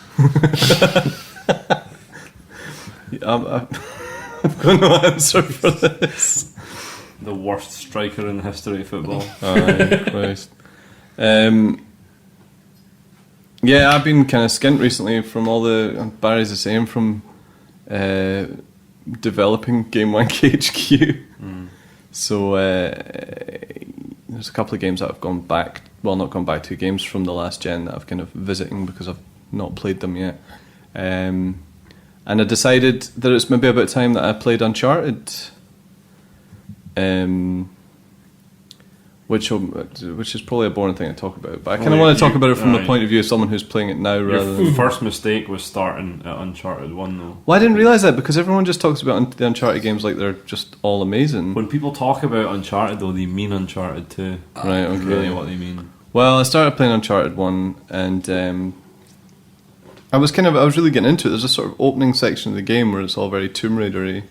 I've got no answer for this. The worst striker in the history of football. Aye, Christ. Yeah, I've been kind of skint recently from all the... Barry's the same from developing Gamewank HQ. So there's a couple of games that I've gone back... Well, not gone back to, games from the last gen that I've kind of visiting because I've not played them yet. And I decided that it's maybe about time that I played Uncharted. Which is probably a boring thing to talk about, but I kind of want to talk about it from the point of view of someone who's playing it now rather Your than... first mistake was starting at Uncharted 1 though. Well, I didn't realise that because everyone just talks about the Uncharted games like they're just all amazing. When people talk about Uncharted though, they mean Uncharted 2. Right, okay. That's really what they mean. Well, I started playing Uncharted 1 and I was really getting into it. There's a sort of opening section of the game where it's all very Tomb Raider-y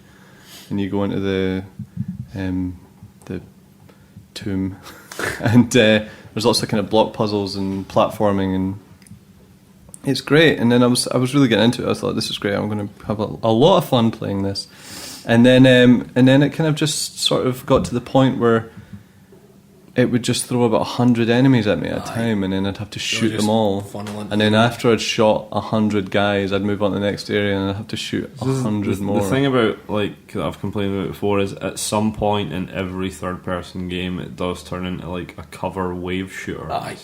and you go into the tomb and there's lots of kind of block puzzles and platforming and it's great. And then I was really getting into it. I thought, this is great, I'm going to have a lot of fun playing this. And then it kind of just sort of got to the point where it would just throw about 100 enemies at me at a time, and then I'd have to shoot them all. And then after I'd shot 100 guys, I'd move on to the next area and I'd have to shoot 100 more. The thing about, like, that I've complained about before is at some point in every third-person game, it does turn into like a cover wave shooter. Aye.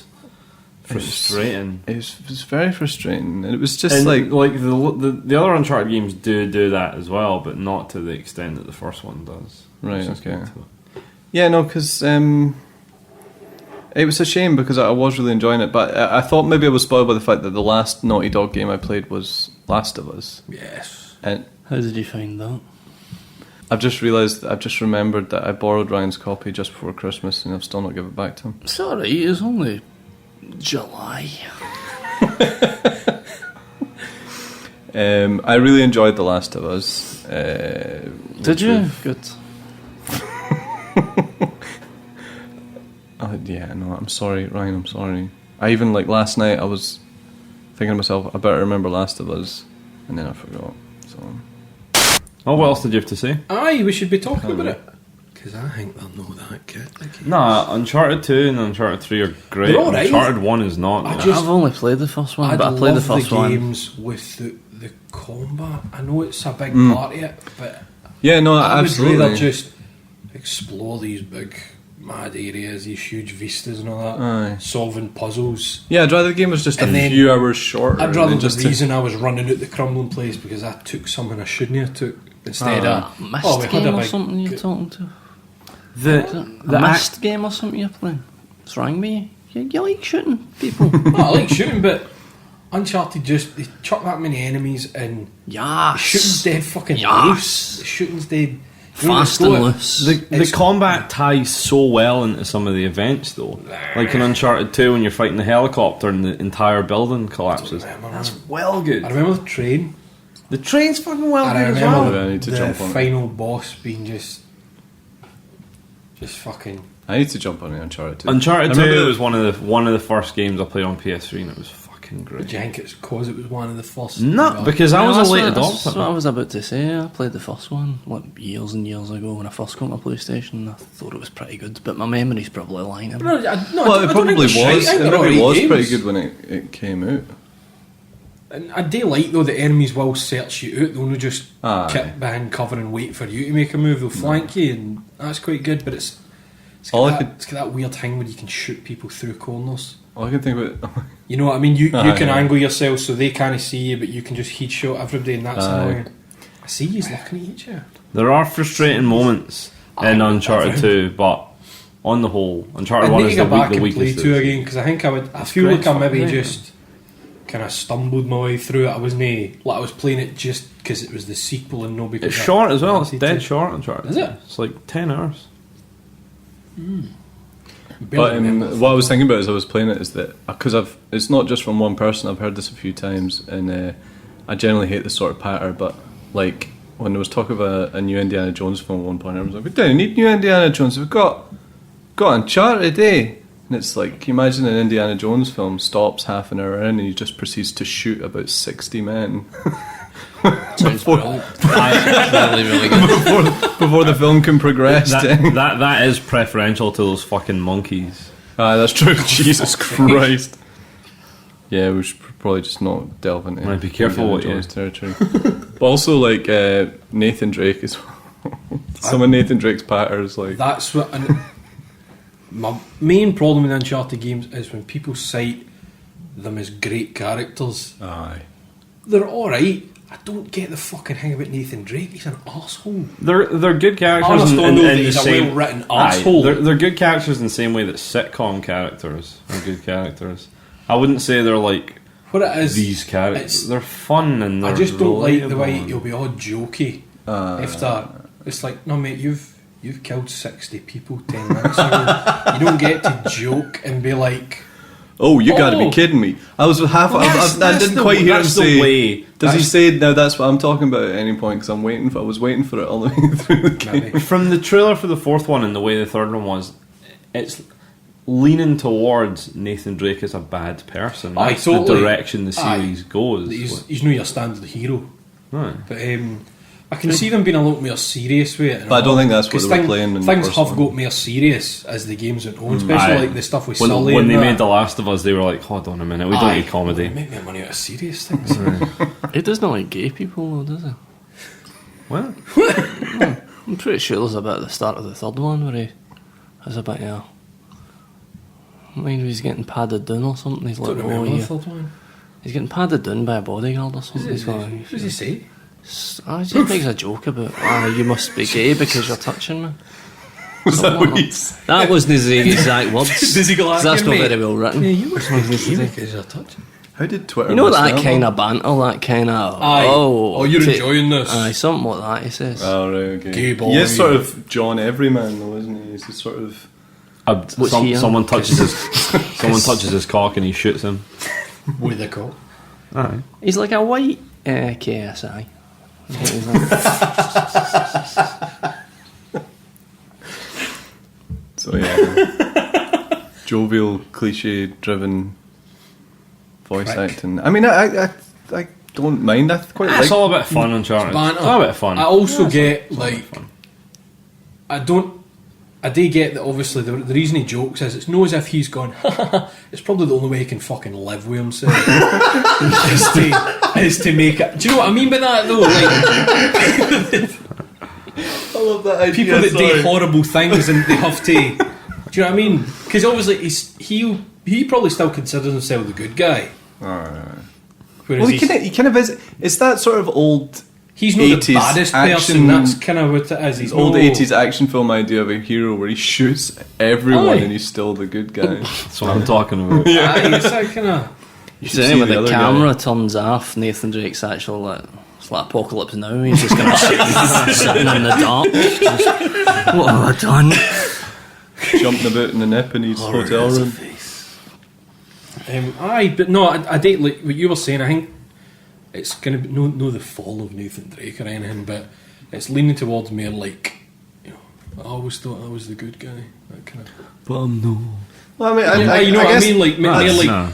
Frustrating. It was very frustrating, and it was just And like the other Uncharted games do that as well, but not to the extent that the first one does. Right, Which is okay. good too. Yeah, no, because it was a shame because I was really enjoying it, but I thought maybe I was spoiled by the fact that the last Naughty Dog game I played was Last of Us. Yes. And How did you find that? I've just remembered that I borrowed Ryan's copy just before Christmas and I've still not given it back to him. It's alright, it's only July. I really enjoyed The Last of Us. Did you? Good. Yeah, no, I'm sorry, Ryan, I'm sorry. I even, like, last night I was thinking to myself, I better remember Last of Us, and then I forgot, so... Oh, what else did you have to say? Aye, we should be talking about it. Because I think they'll know that kid. Like, Nah, Uncharted 2 and Uncharted 3 are great. They're all right. Uncharted 1 is not. I though. just- I've only played the first one, I'd but I played the love first one. games with the combat. I know it's a big part of it, but Yeah, no, I absolutely. would rather just explore these big mad areas, these huge vistas and all that, Aye. solving puzzles. Yeah, I'd rather the game was just And a then few hours shorter. I'd rather than the just reason I was running out the crumbling place because I took something I shouldn't have took instead of Mist we had a game or big- something you're talking to? The A Mist game or something you're playing? What's wrong with you? You like shooting people. Well, I like shooting, but Uncharted just they chuck that many enemies and the Yes. shooting's dead fucking Yes. loose. The shooting's dead Fast and loose. The combat ties so well into some of the events though. Like in Uncharted 2 when you're fighting the helicopter and the entire building collapses. That's well good. I remember the train. The train's fucking well And I good as remember well. I need to the jump on it. final boss being just fucking. I need to jump on the Uncharted 2. Uncharted I 2 remember was one of the first games I played on PS3, and it was fucking Do great. you think it's because it was one of the first? No, because I was That's a late what- That's what I adopter. was about to say. I played the first one like years and years ago when I first got my PlayStation. I thought it was pretty good, but my memory's probably lying. No, Well, it I don't probably think they're was. shite. I think It they're probably alright was games. pretty good when it came out. And I do like though the enemies will search you out. They'll not just Aye. kit behind cover and wait for you to make a move. They'll flank you, and that's quite good. But it's All I got, could- it's got that weird thing where you can shoot people through corners. All I can think about. You know what I mean? You Aye, can aye. angle yourself so they can't see you, but you can just headshot everybody, and that's Aye. annoying. I see he's looking at each other. There are frustrating moments in Uncharted 2, but on the whole, Uncharted I 1 need is to the go back and weakest. play 2 again because I think I feel great like I fun, maybe isn't it? just kind of stumbled my way through it. I wasn't like I was playing it just because it was the sequel and nobody. It's short as well. It's dead Is short, Uncharted. Is it? It's like 10 hours. But what I was thinking about as I was playing it is that because it's not just from one person. I've heard this a few times, and I generally hate this sort of patter. But like when there was talk of a new Indiana Jones film at one point, I was like, "We don't need new Indiana Jones. We've got Uncharted, eh?" And it's like, can you imagine an Indiana Jones film stops half an hour in and he just proceeds to shoot about 60 men before, really, really good. before the film can progress. That is preferential to those fucking monkeys. That's true. Jesus Christ. Yeah, we should probably just not delve into Right, be careful Indiana what Jones territory. But also, like Nathan Drake as well. Some of Nathan Drake's patters, like That's what. And my main problem with Uncharted games is when people cite them as great characters. aye. They're alright. I don't get the fucking thing about Nathan Drake. He's an asshole. They're good characters. I understand in though that the he's a same- well-written Aye, asshole. They're good characters in the same way that sitcom characters are good characters. I wouldn't say they're like What it is, these characters. it's- They're fun and they're I just don't like the way relatable. he'll be all jokey after. It's like, no mate, you've killed 60 people 10 minutes ago. You don't get to joke and be like, Oh, you got to be Oh. kidding me! I was half. I that's didn't the- quite hear him that's the say. way- Does he that's- say now? That's what I'm talking about at any point because I was waiting for it all the way through the game. maybe. From the trailer for the fourth one and the way the third one was, it's leaning towards Nathan Drake as a bad person. Aye, That's totally. the direction the Aye. series goes. He's not your standard hero. Right. But I can see them being a lot more serious with it. But I don't think that's what 'Cause they were playing in the Things first have one. got more serious as the games went on, especially Aye. like the stuff with When, Sully. when and they that. made The Last of Us, they were like, hold on a minute, we don't Aye. need comedy. They make more money out of serious things. He doesn't like gay people, though, does he? What? I'm pretty sure there's a bit at the start of the third one where he has a bit, yeah. I mean, he's getting padded down or something. He's like, Don't oh, remember the yeah. third one. He's getting padded down by a bodyguard or something. He's going, What does he say? he just makes a joke about, you must be gay because you're touching me. Was that what he said? That wasn't his exact words. Does he go like 'cause that's that, not mate? very well written. You must Wasn't be his thing. because you're touching. How did Twitter? You know miss that kind one? of banter, that kind of, Aye. Oh, you're enjoying this. Aye, something like that, he says. Oh right, okay. Gay boy. He is sort of John Everyman, though, isn't he? He's just sort of. What's he on? Someone touches his cock and he shoots him. With the call. Aye. He's like a white KSI. So yeah, jovial, cliche-driven voice Prick. acting. I mean, I don't mind. I quite It's like. all a bit of fun, Uncharted. Banter. It's all a bit of fun. I also get like I do get that obviously the reason he jokes is it's not as if he's gone it's probably the only way he can fucking live with himself is to make it. Do you know what I mean by that though? Like I love that idea. people that do horrible things and they have to, do you know what I mean? Because obviously he probably still considers himself the good guy. Whereas Well, he kind of is. It's that sort of old. he's not the 80s baddest action- person. That's kind of what it is. He's old no- 80s action film idea of a hero where he shoots everyone Aye. and he's still the good guy. That's what I'm talking about. Aye, it's that kind of. You should see see when the the other camera turns off, Nathan Drake's actual like, it's like Apocalypse Now. He's just going to sit sitting in the dark. Just, what have I done? Jumping about in the nip in his hotel room. Aye, but no, I date like what you were saying. I think it's going to be no the fall of Nathan Drake or anything, but it's leaning towards more like, you know, I always thought I was the good guy, that kind of. But I'm no. Well, I mean, You know I what I guess mean? Like, more like. No.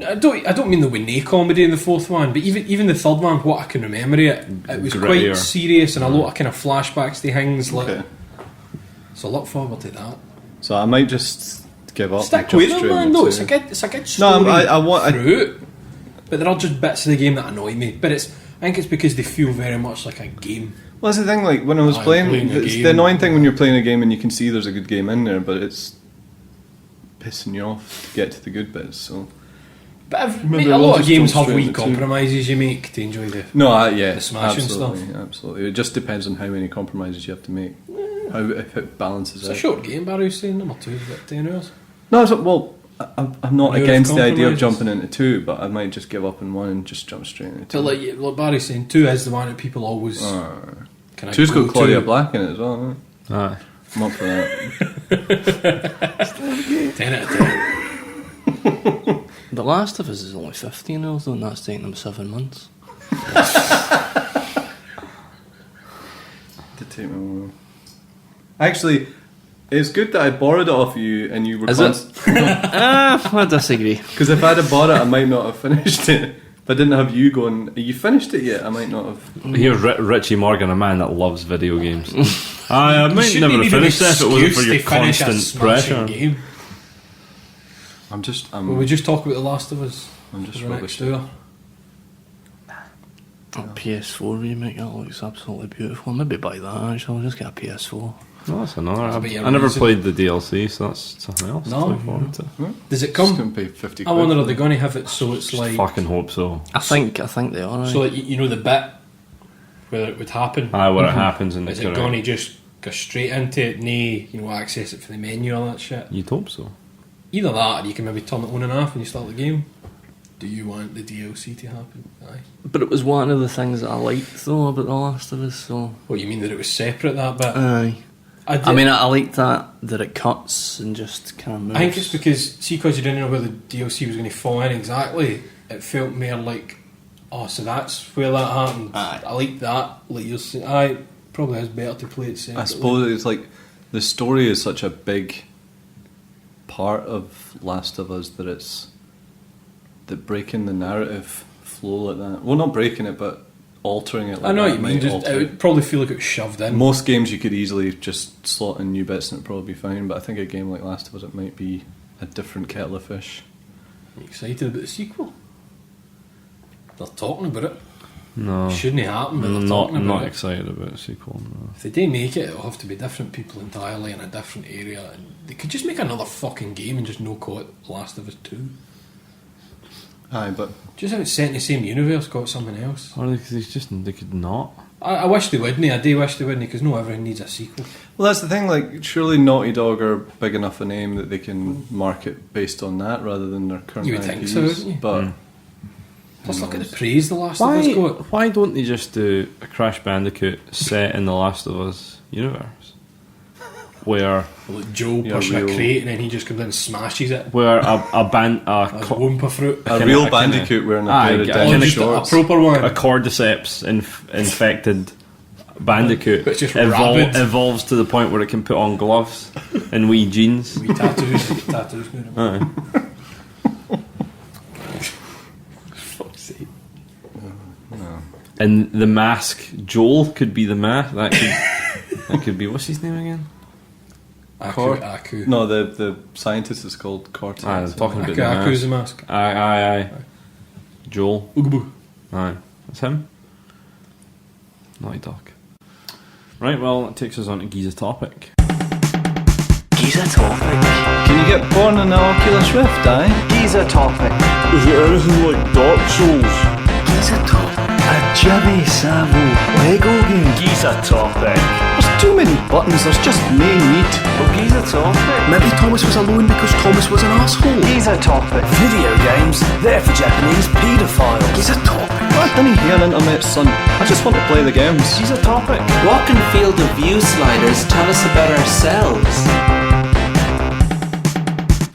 I don't mean there was no comedy in the fourth one, but even the third one, what I can remember it was Grittier. quite serious and a lot of kind of flashbacks to things. Like, Okay. so I look forward to that. So I might just give up. Stick and jump with them, straight man. into- No, it's a good No, story. I want. through it, but there are just bits of the game that annoy me. But I think it's because they feel very much like a game. Well, that's the thing. Like when I was I'm playing, playing a it's game. the annoying thing when you're playing a game and you can see there's a good game in there, but it's pissing you off to get to the good bits. So But Maybe a we'll lot of just games jump have straight wee into two. compromises you make to enjoy the. no, yeah, The smashing absolutely, absolutely. It just depends on how many compromises you have to make. How if it balances It's a out. short game, Barry was saying. Number 2 is about 10 hours. No, well, I'm not An hour of against the idea of compromises. jumping into 2, but I might just give up in 1 and just jump straight into 2. So like Barry's saying, 2 is the one that people always kind of 2's go got Claudia to. Black in it as well. Isn't it? Aye. I'm up for that. 10 out of 10. The Last of Us is only 15 hours though, and that's taking them 7 months. To take my while. Actually, it's good that I borrowed it off you and you were Is it? I disagree. Because if I'd have bought it, I might not have finished it. If I didn't have you going, "Are you finished it yet?" I might not have. Here's Richie Morgan, a man that loves video games. I might Shouldn't never need have finished an this if it wasn't for excuse your to finish a constant smashing pressure. Game. I'm Will we just talk about The Last of Us? I'm just for the next rubbish. hour? That PS4 remake, that looks absolutely beautiful. Maybe buy that actually, I'll just get a PS4. No, that's another. That's a bit I never reason. played the DLC, so that's something else No. to look forward to. Does it Just come? gonna pay 50 I quid wonder, for are they it. going to have it so it's like. Fucking hope so. I think they are. So, like, you know, the bit where it would happen? Aye, where it happens in the Is it correct. going to just go straight into it, nay, you know, access it for the menu, all that shit? You'd hope so. Either that, or you can maybe turn it on and off when you start the game. Do you want the DLC to happen? Aye. But it was one of the things that I liked though about The Last of Us, so. What, you mean that it was separate, that bit? Aye. I mean, I liked that it cuts and just kind of moves. I think it's because you didn't know where the DLC was going to fall in exactly. It felt more like, oh, so that's where that happened. Aye. I like that. Like you're saying, aye, probably is better to play it separately. I suppose it's like the story is such a big part of Last of Us that it's that breaking the narrative flow like that. Well, not breaking it, but altering it. Like I know what that you mean. might Just, alter it would probably feel like it was shoved in. Most games you could easily just slot in new bits and it'd probably be fine, but I think a game like Last of Us, it might be a different kettle of fish. Are you excited about the sequel? They're talking about it. No. Shouldn't happen, but they're I'm talking about not it. excited about a sequel. No. If they do make it, it'll have to be different people entirely in a different area. And they could just make another fucking game and just no call it Last of Us 2. Aye, but Just have it set in the same universe, call it something else. Or they could not. I wish they wouldn't. I do wish they wouldn't, because no everything needs a sequel. well, that's the thing. Like, surely Naughty Dog are big enough a name that they can market based on that rather than their current You would think IPs. so, wouldn't you? But Plus, look at the praise The Last of Us got. Why don't they just do a Crash Bandicoot set in the Last of Us universe, where Like Joe Yeah, pushing a real- crate and then he just comes in and smashes it. a band As Wumpa fruit. a kinda- real I kinda- Bandicoot wearing a Aye, pair of I denim kinda- Just a shorts. proper one. a cordyceps infected Bandicoot But it's just rabid. evolves to the point where it can put on gloves and wee jeans. Wee tattoos. Aye. Fuck's sake. And the mask, Joel could be the mask. That could be, what's his name again? Aku. No, the scientist is called Cortex. Aye, they're talking about the Aku's mask. the mask. Aye. Joel. Oogaboo. Aye. That's him. Naughty Dog. Right, well, that takes us on to Giza's topic. Giza topic. Can you get porn on the Oculus Rift, aye? Giza topic. Is it anything like Dark Souls? Giza topic. A Jimmy Savile Lego game. Giza topic. There's too many buttons, there's just no need. Oh, Giza topic. Maybe Thomas was alone because Thomas was an asshole. Giza topic. Video games, they're for Japanese paedophiles. Giza topic. I didn't hear an internet, son. I just want to play the games. Giza topic. What can Field of View sliders tell us about ourselves?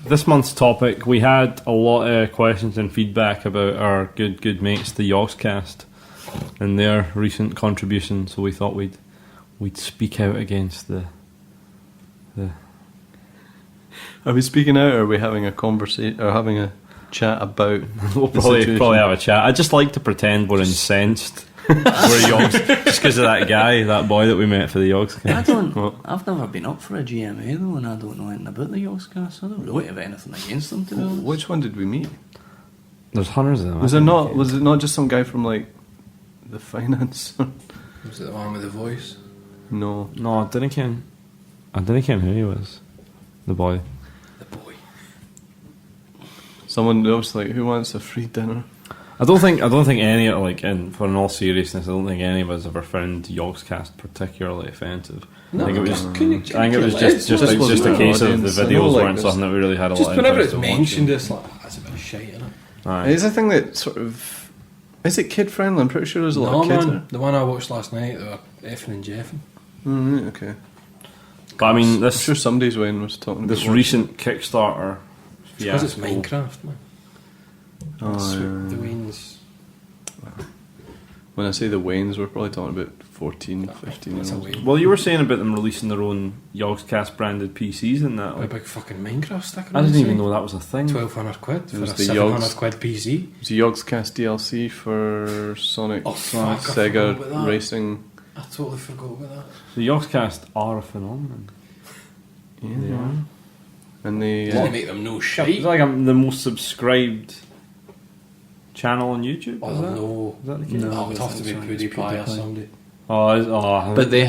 this month's topic, we had a lot of questions and feedback about our good mates, the Yogscast, and their recent contribution. So we thought we'd speak out against the. Are we speaking out, or are we having a conversation, or having a chat about? We'll probably have a chat. I just like to pretend we're incensed. We're Yogs, just because of that boy that we met for the Yogscast. I've never been up for a GMA though, and I don't know anything about the Yogscast. So I don't really have anything against them, to be honest. Which one did we meet? There's hundreds of them. Was it not just some guy from like the finance? Was it the one with the voice? No. No, I didn't ken who he was. The boy. The boy. Someone else like, who wants a free dinner? I don't think any, like, in all seriousness, I don't think any of us ever found Yogscast particularly offensive. No, I think it was just just a case of the audience. I know, videos like, weren't something that we really had a just lot of whenever interest it's in mentioned, watching. it's like, that's a bit of shite, isn't it? Aye. It's a thing that sort of, is it kid friendly? I'm pretty sure there's a lot of kids. Man, the one I watched last night, they were effing and jeffing. Okay. But I mean, I'm sure somebody's Wayne was talking about this recent Kickstarter. Because it's fiasco. Minecraft, man. That's what the Wayne's. When I say the Waynes, we're probably talking about 14, 15 That's a year olds. Wayne. Well, you were saying about them releasing their own Yogscast branded PCs and that. A Like, big fucking Minecraft sticker. I didn't even know that was a thing. 1,200 quid for a was the 700 Yogs- quid PC. It was the Yogscast DLC for Sonic, Oh, fuck, I forgot about Sega that. Racing. I totally forgot about that. The Yogscast are a phenomenon. Yeah. They are. And they, Didn't make them no It's shite. like I'm the most subscribed channel on YouTube. Oh is that? no. Is that the case? No, No, it would I have to be think so. It's PewDiePie or PewDiePie. somebody. But they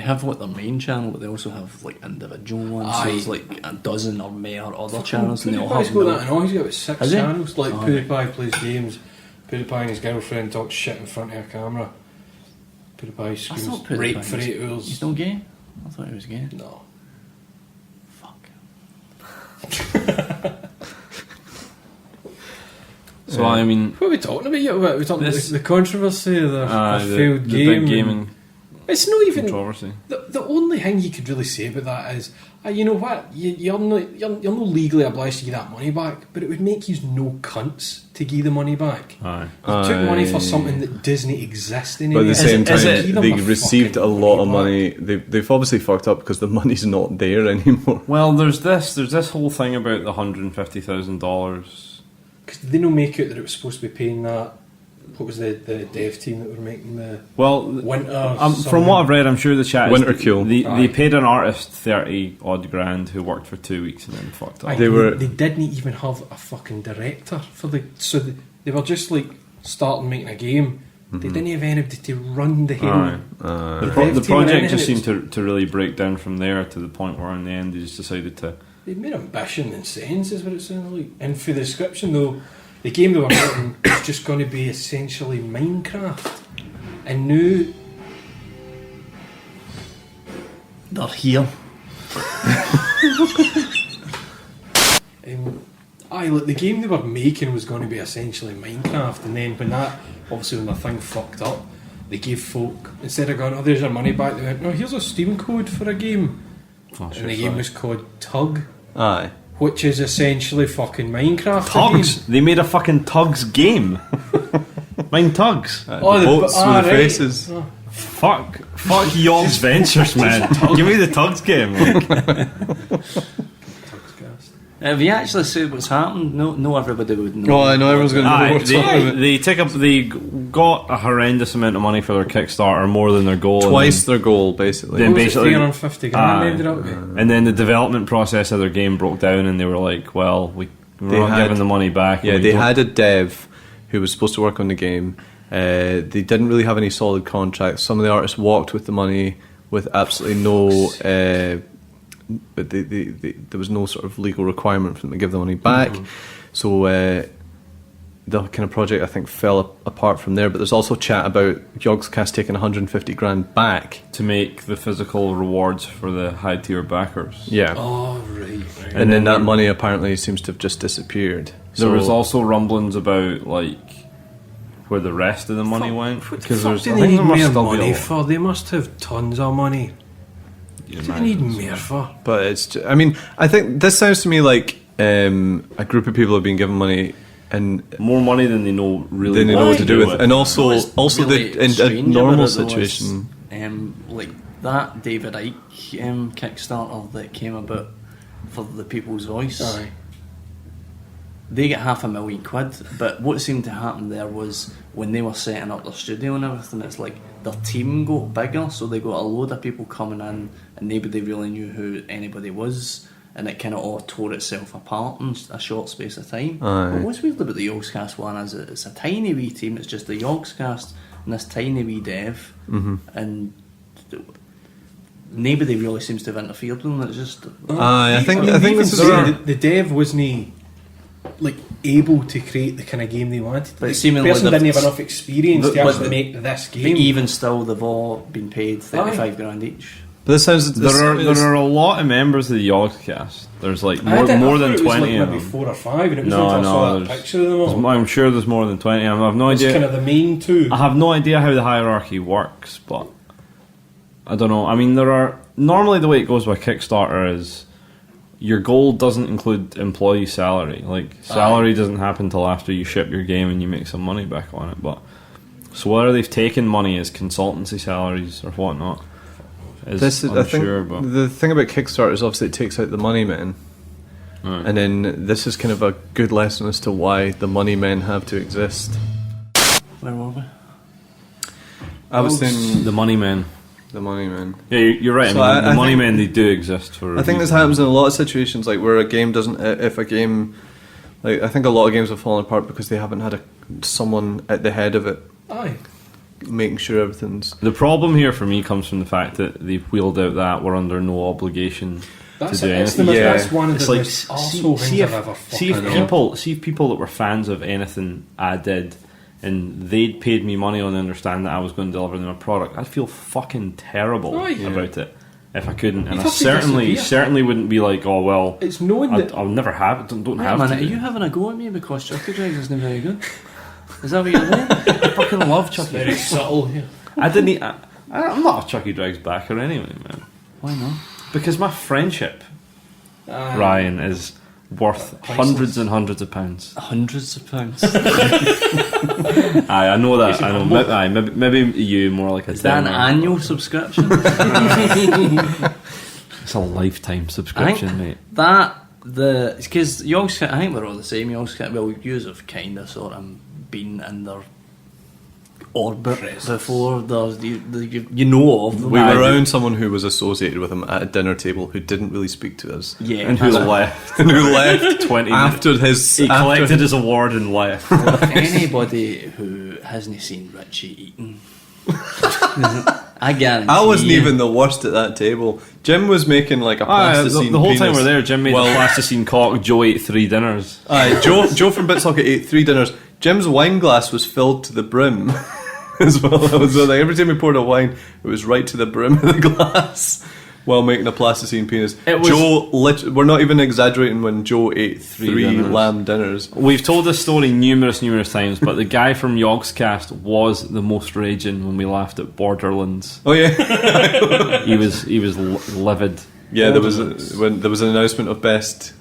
have like their main channel, but they also have like individual ones. So Aye. there's like a dozen or more other channels, and they all PewDiePie's have got no- that and all. He's got about 6 Has he? channels. Like Oh, PewDiePie plays games. PewDiePie and his girlfriend talk shit in front of a camera. PewDiePie I screams thought PewDiePie rape for was- 8 hours. He's not gay. I thought he was gay. No. Fuck. So I mean, What are we talking about? Yet? We're talking This- about the controversy of the the failed big game. gaming It's not even controversy. the only thing you could really say about that is, you know what, you're not legally obliged to give that money back, but it would make you no cunts to give the money back. Aye. You took money for Aye. something that doesn't exist but anymore. at the same is it- time, they received a lot of money. They've obviously fucked up because the money's not there anymore. Well, there's this whole thing about the $150,000. Because they don't make it that it was supposed to be paying that. What was the dev team that were making the Well, Winter? from what I've read, I'm sure the chat is Winterkill. They Aye. paid an artist 30 odd grand who worked for 2 weeks and then fucked up. They didn't even have a fucking director for so they were just like starting making a game. They didn't have anybody to run the Aye. hell. The dev team project and just anything, seemed to really break down from there to the point where in the end they just decided to. They made ambition and sense is what it sounded like. And for the description though, the game they were making was just going to be essentially Minecraft. And now They're here. look, the game they were making was going to be essentially Minecraft, and then when the thing fucked up, they gave folk, instead of going, oh, there's your money back, they went, no, here's a Steam code for a game. Oh, And the game was called Tug, Aye. which is essentially fucking Minecraft. Tugs. They made a fucking Tugs game. Mine Tugs. Oh, the boats with the right. faces. Oh. Fuck Yogs Ventures, man. Give me the Tugs game. Like. If you actually say what's happened, no, everybody would know. Oh, I know everyone's going to know Aye, what we're talking about. they got a horrendous amount of money for their Kickstarter, more than their goal. Twice their goal, basically. Then What was it, basically- 350 grand they ended up with? And then the development process of their game broke down, and they were like, "Well, we're not had- giving the money back." Yeah, and they we don't- had a dev who was supposed to work on the game. They didn't really have any solid contracts. Some of the artists walked with the money with absolutely no. But there was no sort of legal requirement for them to give the money back. So the kind of project, I think, fell apart from there. But there's also chat about Yogscast taking 150 grand back. to make the physical rewards for the high tier backers. Yeah. Oh, right. And then that money apparently seems to have just disappeared. There was also rumblings about like where the rest of the money went What the because fuck there's do I they think need there must more still be money a- for? They must have tons of money. you I need imagine. more for. But I mean, I think this sounds to me like a group of people have been given money and More money than they know really. then they know what to do with, and No, also it's really the in a strange normal about it, though, situation. is, like that David Icke Kickstarter that came about for the People's Voice. Aye. They get £500,000, but what seemed to happen there was when they were setting up their studio and everything, it's like their team got bigger, so they got a load of people coming in and nobody really knew who anybody was, and it kind of all tore itself apart in a short space of time. Aye. But what's weird about the Yogscast one is it's a tiny wee team, it's just the Yogscast and this tiny wee dev, and nobody really seems to have interfered with them. It's just I think even this is so, the dev wasn't like able to create the kind of game they wanted. But The seemingly person they've- didn't have enough experience to but actually make this game. even still they've all been paid £35,000 each. But this sounds There are a lot of members of the Yogscast. There's like I more thought than it was 20 like of maybe them. 4 or 5, and it was No, until I saw no, that there's- picture of them all. I'm sure there's more than 20. I have no It's idea. kind of the main two. I have no idea how the hierarchy works, but I don't know. I mean, there are normally the way it goes with Kickstarter is your goal doesn't include employee salary. Like salary doesn't happen till after you ship your game and you make some money back on it. But so whether they've taken money as consultancy salaries or whatnot is I think unsure. But the thing about Kickstarter is obviously it takes out the money men, and then this is kind of a good lesson as to why the money men have to exist. Where were we? I was saying the money men. the money men. Yeah, you're right. So I mean, I the money think- men, they do exist for. a I think this reason. happens in a lot of situations, like where a game doesn't. If a game, like I think a lot of games have fallen apart because they haven't had someone at the head of it Aye. making sure everything's. The problem here for me comes from the fact that they've wheeled out that we're under no obligation That's, to do it's anything. that's one of It's the like most arsehole things I've ever see fucking if people that were fans of anything I did and they'd paid me money on the understanding that I was going to deliver them a product, I'd feel fucking terrible Oh, yeah. about it if I couldn't. And You'd I have to certainly disappear. wouldn't be like, oh well, It's knowing that I'll never have it. Don't Wait a have minute, to. are you having a go at me because Chucky Dregs isn't very good? Is that what you're doing? I fucking love Chucky very Dregs. subtle here. I didn't. I'm not a Chucky Dregs backer anyway, man. Why not? Because my friendship, Aye. Ryan, is worth Priceless. hundreds and hundreds of pounds. Hundreds of pounds. I know that. I know. humble. Maybe you more like a. Is that an tenner. annual subscription? It's a lifetime subscription, mate. Because Yogscast, I think we're all the same. Yogscast, well, yous have kind of sort of been in their orbit before. You know of them. We were around someone who was associated with him at a dinner table who didn't really speak to us. Yeah, And who that's- left And who left 20 after his. He after collected his award and left. anybody who hasn't seen Richie eating, I guarantee. I wasn't you- even the worst at that table. Jim was making like a plasticine the whole time penis. we're there, Jim made Well- a plasticine cock. Joe ate 3 dinners. Aye, Joe from Bitsocket ate 3 dinners. Jim's wine glass was filled to the brim as well. That was like every time we poured a wine, it was right to the brim of the glass while making a plasticine penis. It was- Joe, we're not even exaggerating when Joe ate 3 dinners. lamb dinners. We've told this story numerous times, but the guy from Yogscast was the most raging when we laughed at Borderlands. Oh yeah, He was livid. yeah. There was when there was an announcement of best,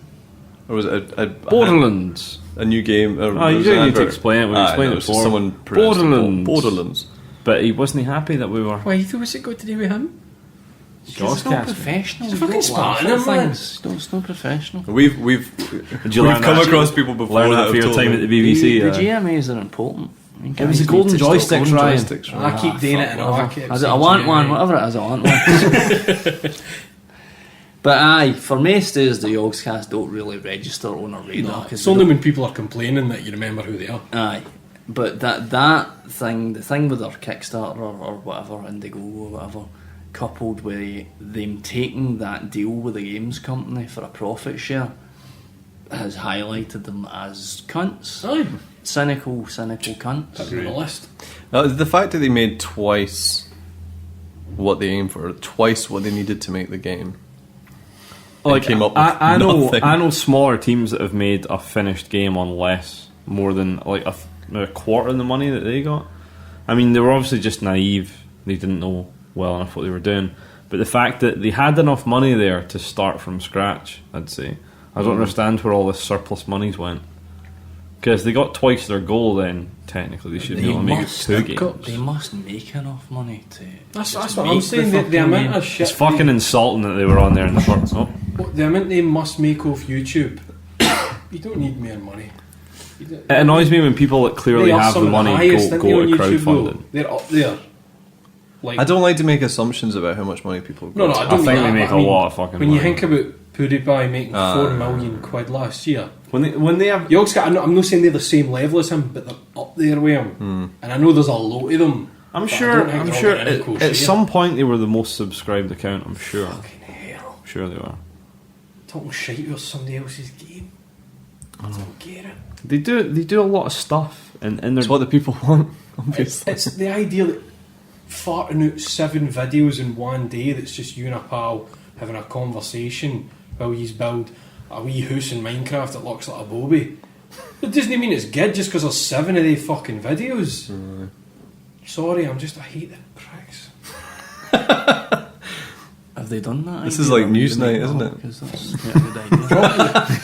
or was it a Borderlands. a new game? Or Oh, you was don't an need to advert? explain it. We Aye, explained no, it it's just before. someone pronounced it Borderlands. Borderlands. But he wasn't happy that we were. Why, what's it got to do with him? It's not Yogscast. professional. It's We fucking don't laugh Spartan, at man. things. It's not professional. We've you learn come that? across people before Learn that that have for your told time me. at the BBC. The GMAs are important. It was the golden joysticks, Ryan. Joysticks, right. I keep doing it and I keep I want one, whatever it is, I want one. But aye, for most days the Yogscast don't really register on our radar. No, 'cause it's we only don't- when people are complaining that you remember who they are. Aye. But that thing, the thing with our Kickstarter or whatever, Indiegogo or whatever, coupled with them taking that deal with the games company for a profit share, has highlighted them as cunts. Aye. Cynical cunts. Put them on the list. The fact that they made twice what they aimed for, twice what they needed to make the game. Like, came up with I know nothing. I know smaller teams that have made a finished game on more than like a quarter of the money that they got. I mean, they were obviously just naive. They didn't know well enough what they were doing. But the fact that they had enough money there to start from scratch, I'd say. I don't understand where all this surplus money's went. Because they got twice their goal, then technically they should be able to make it 2 games. They must make enough money to. That's what I'm saying. The amount of shit. It's fucking insulting that they were on there in the first. Oh. The amount they must make off YouTube. You don't need more money. It annoys me when people that clearly have the money go to crowdfunding. They're up there. Like, I don't like to make assumptions about how much money people go. No, to. I don't I think they make a lot of fucking when money. you think about PewDiePie making 4 million quid last year. When they have Yogscast, I'm not saying they're the same level as him, but they're up there with him. And I know there's a lot of them. I'm sure at some point they were the most subscribed account, I'm sure. Fucking hell. I'm sure they were. Talking shit about somebody else's game. I don't get it. They do a lot of stuff and It's they're what the people want, obviously. It's the idea that farting out 7 videos in one day that's just you and a pal having a conversation while you build a wee house in Minecraft that looks like a bobby. It doesn't mean it's good just because there's 7 of they fucking videos. Sorry, I hate the pricks. Have they done that? This is like news night, isn't it? Because that's a good idea.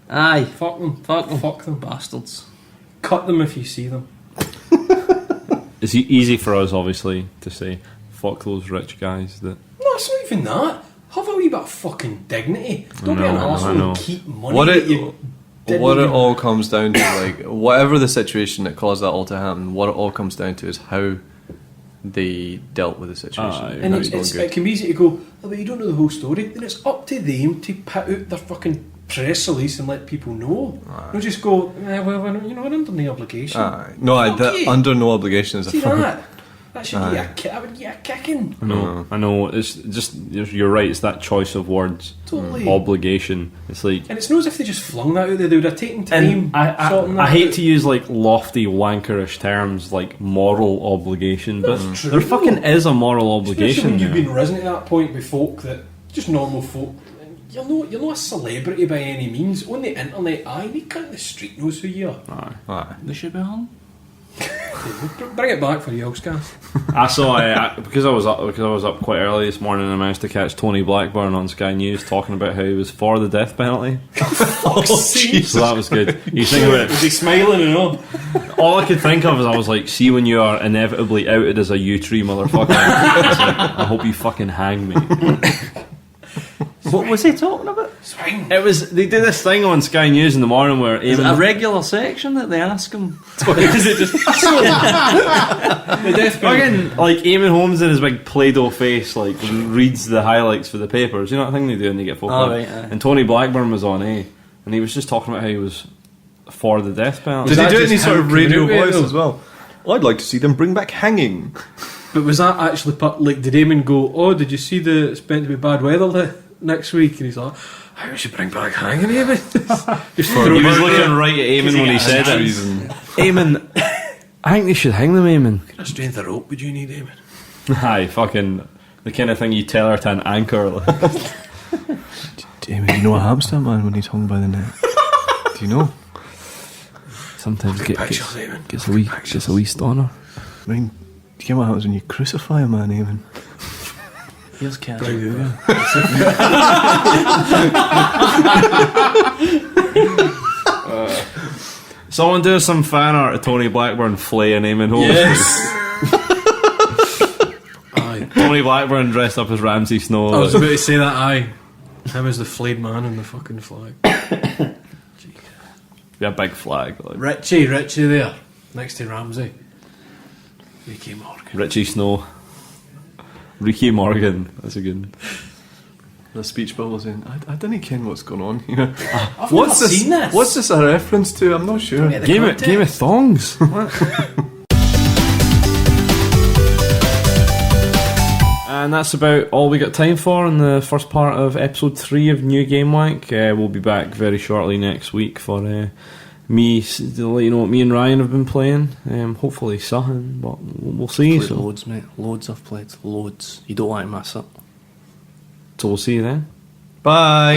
Aye, Fuck them. fuck them, bastards. Cut them if you see them. it's easy for us obviously to say fuck those rich guys that No, it's not even that. Have a wee bit of fucking dignity. Don't be an I arsehole know. and keep money What that it you didn't what it even- all comes down to, like whatever the situation that caused that all to happen, what it all comes down to is how they dealt with the situation. Aye. And How it's, not good. it can be easy to go, oh, but you don't know the whole story. Then it's up to them to put out their fucking press release and let people know. Don't just go, well, we're under no obligation. Aye. No, Fuck you. under no obligation is a See firm. that? That should be that would get a kicking. I know. It's just you're right. It's that choice of words. Totally. Obligation. It's like, And it's not as if they just flung that out there. They would have taken time. and sorting that I hate out. to use like lofty wankerish terms like moral obligation, but That's true. there fucking is a moral Especially obligation. when you've there. been risen to that point with folk that just normal folk. You're not a celebrity by any means. On the internet, any cunt in the street knows who you are. Aye. They should be hung. Bring it back for the Yogscast. I saw because I was up quite early this morning. I managed to catch Tony Blackburn on Sky News talking about how he was for the death penalty. So that was good. You think about Was he smiling and all? all I could think of is I was like, see when you are inevitably outed as a U-tree motherfucker. It's like, I hope you fucking hang me. What was he talking about? Swing. It was they did this thing on Sky News in the morning where Is it a Eamon, regular section that they ask him? is it just The death penalty. fucking like Eamon Holmes in his big Play-Doh face like reads the highlights for the papers. You know that thing they do and they get folk Oh, on? right, aye. And Tony Blackburn was on and he was just talking about how he was for the death penalty. Did he that do it in just any sort him of radio coming out with voice it, as well? I'd like to see them bring back hanging. But was that actually like? Did Eamon go? Oh, did you see it's meant to be bad weather next week? And he's like, I should bring back hanging, Eamon. Just throw He it was out looking there. right at Eamon when he said it. Reason. Eamon, I think they should hang them, Eamon. What kind of strength of rope would you need, Eamon? Aye, fucking the kind of thing you tell her to an anchor. Like. Damien, do you know what happens to a man when he's hung by the neck? Do you know? Sometimes Pictures, Eamon. gets a wee stoner. I mean, do you know what happens when you crucify a man, Eamon? Here's Cat. Someone do some fan art of Tony Blackburn flaying Eamon Holmes. Yes. Aye. Tony Blackburn dressed up as Ramsay Snow. I was about to say that. Aye. Him as the flayed man in the fucking flag. Yeah, big flag. Like. Richie there, next to Ramsey. Ricky Morgan. Richie Snow. Ricky Morgan. That's a good. The speech bubble saying, I didn't ken what's going on here. I've never seen this. What's this a reference to? I'm not sure. Get the Game context. of thongs. And that's about all we got time for in the first part of episode 3 of New Gamewank. We'll be back very shortly next week for me to let you know what me and Ryan have been playing. Hopefully something, but we'll see. Played So loads, mate. Loads I've played. Loads. You don't want to miss it. we'll see you then. Bye.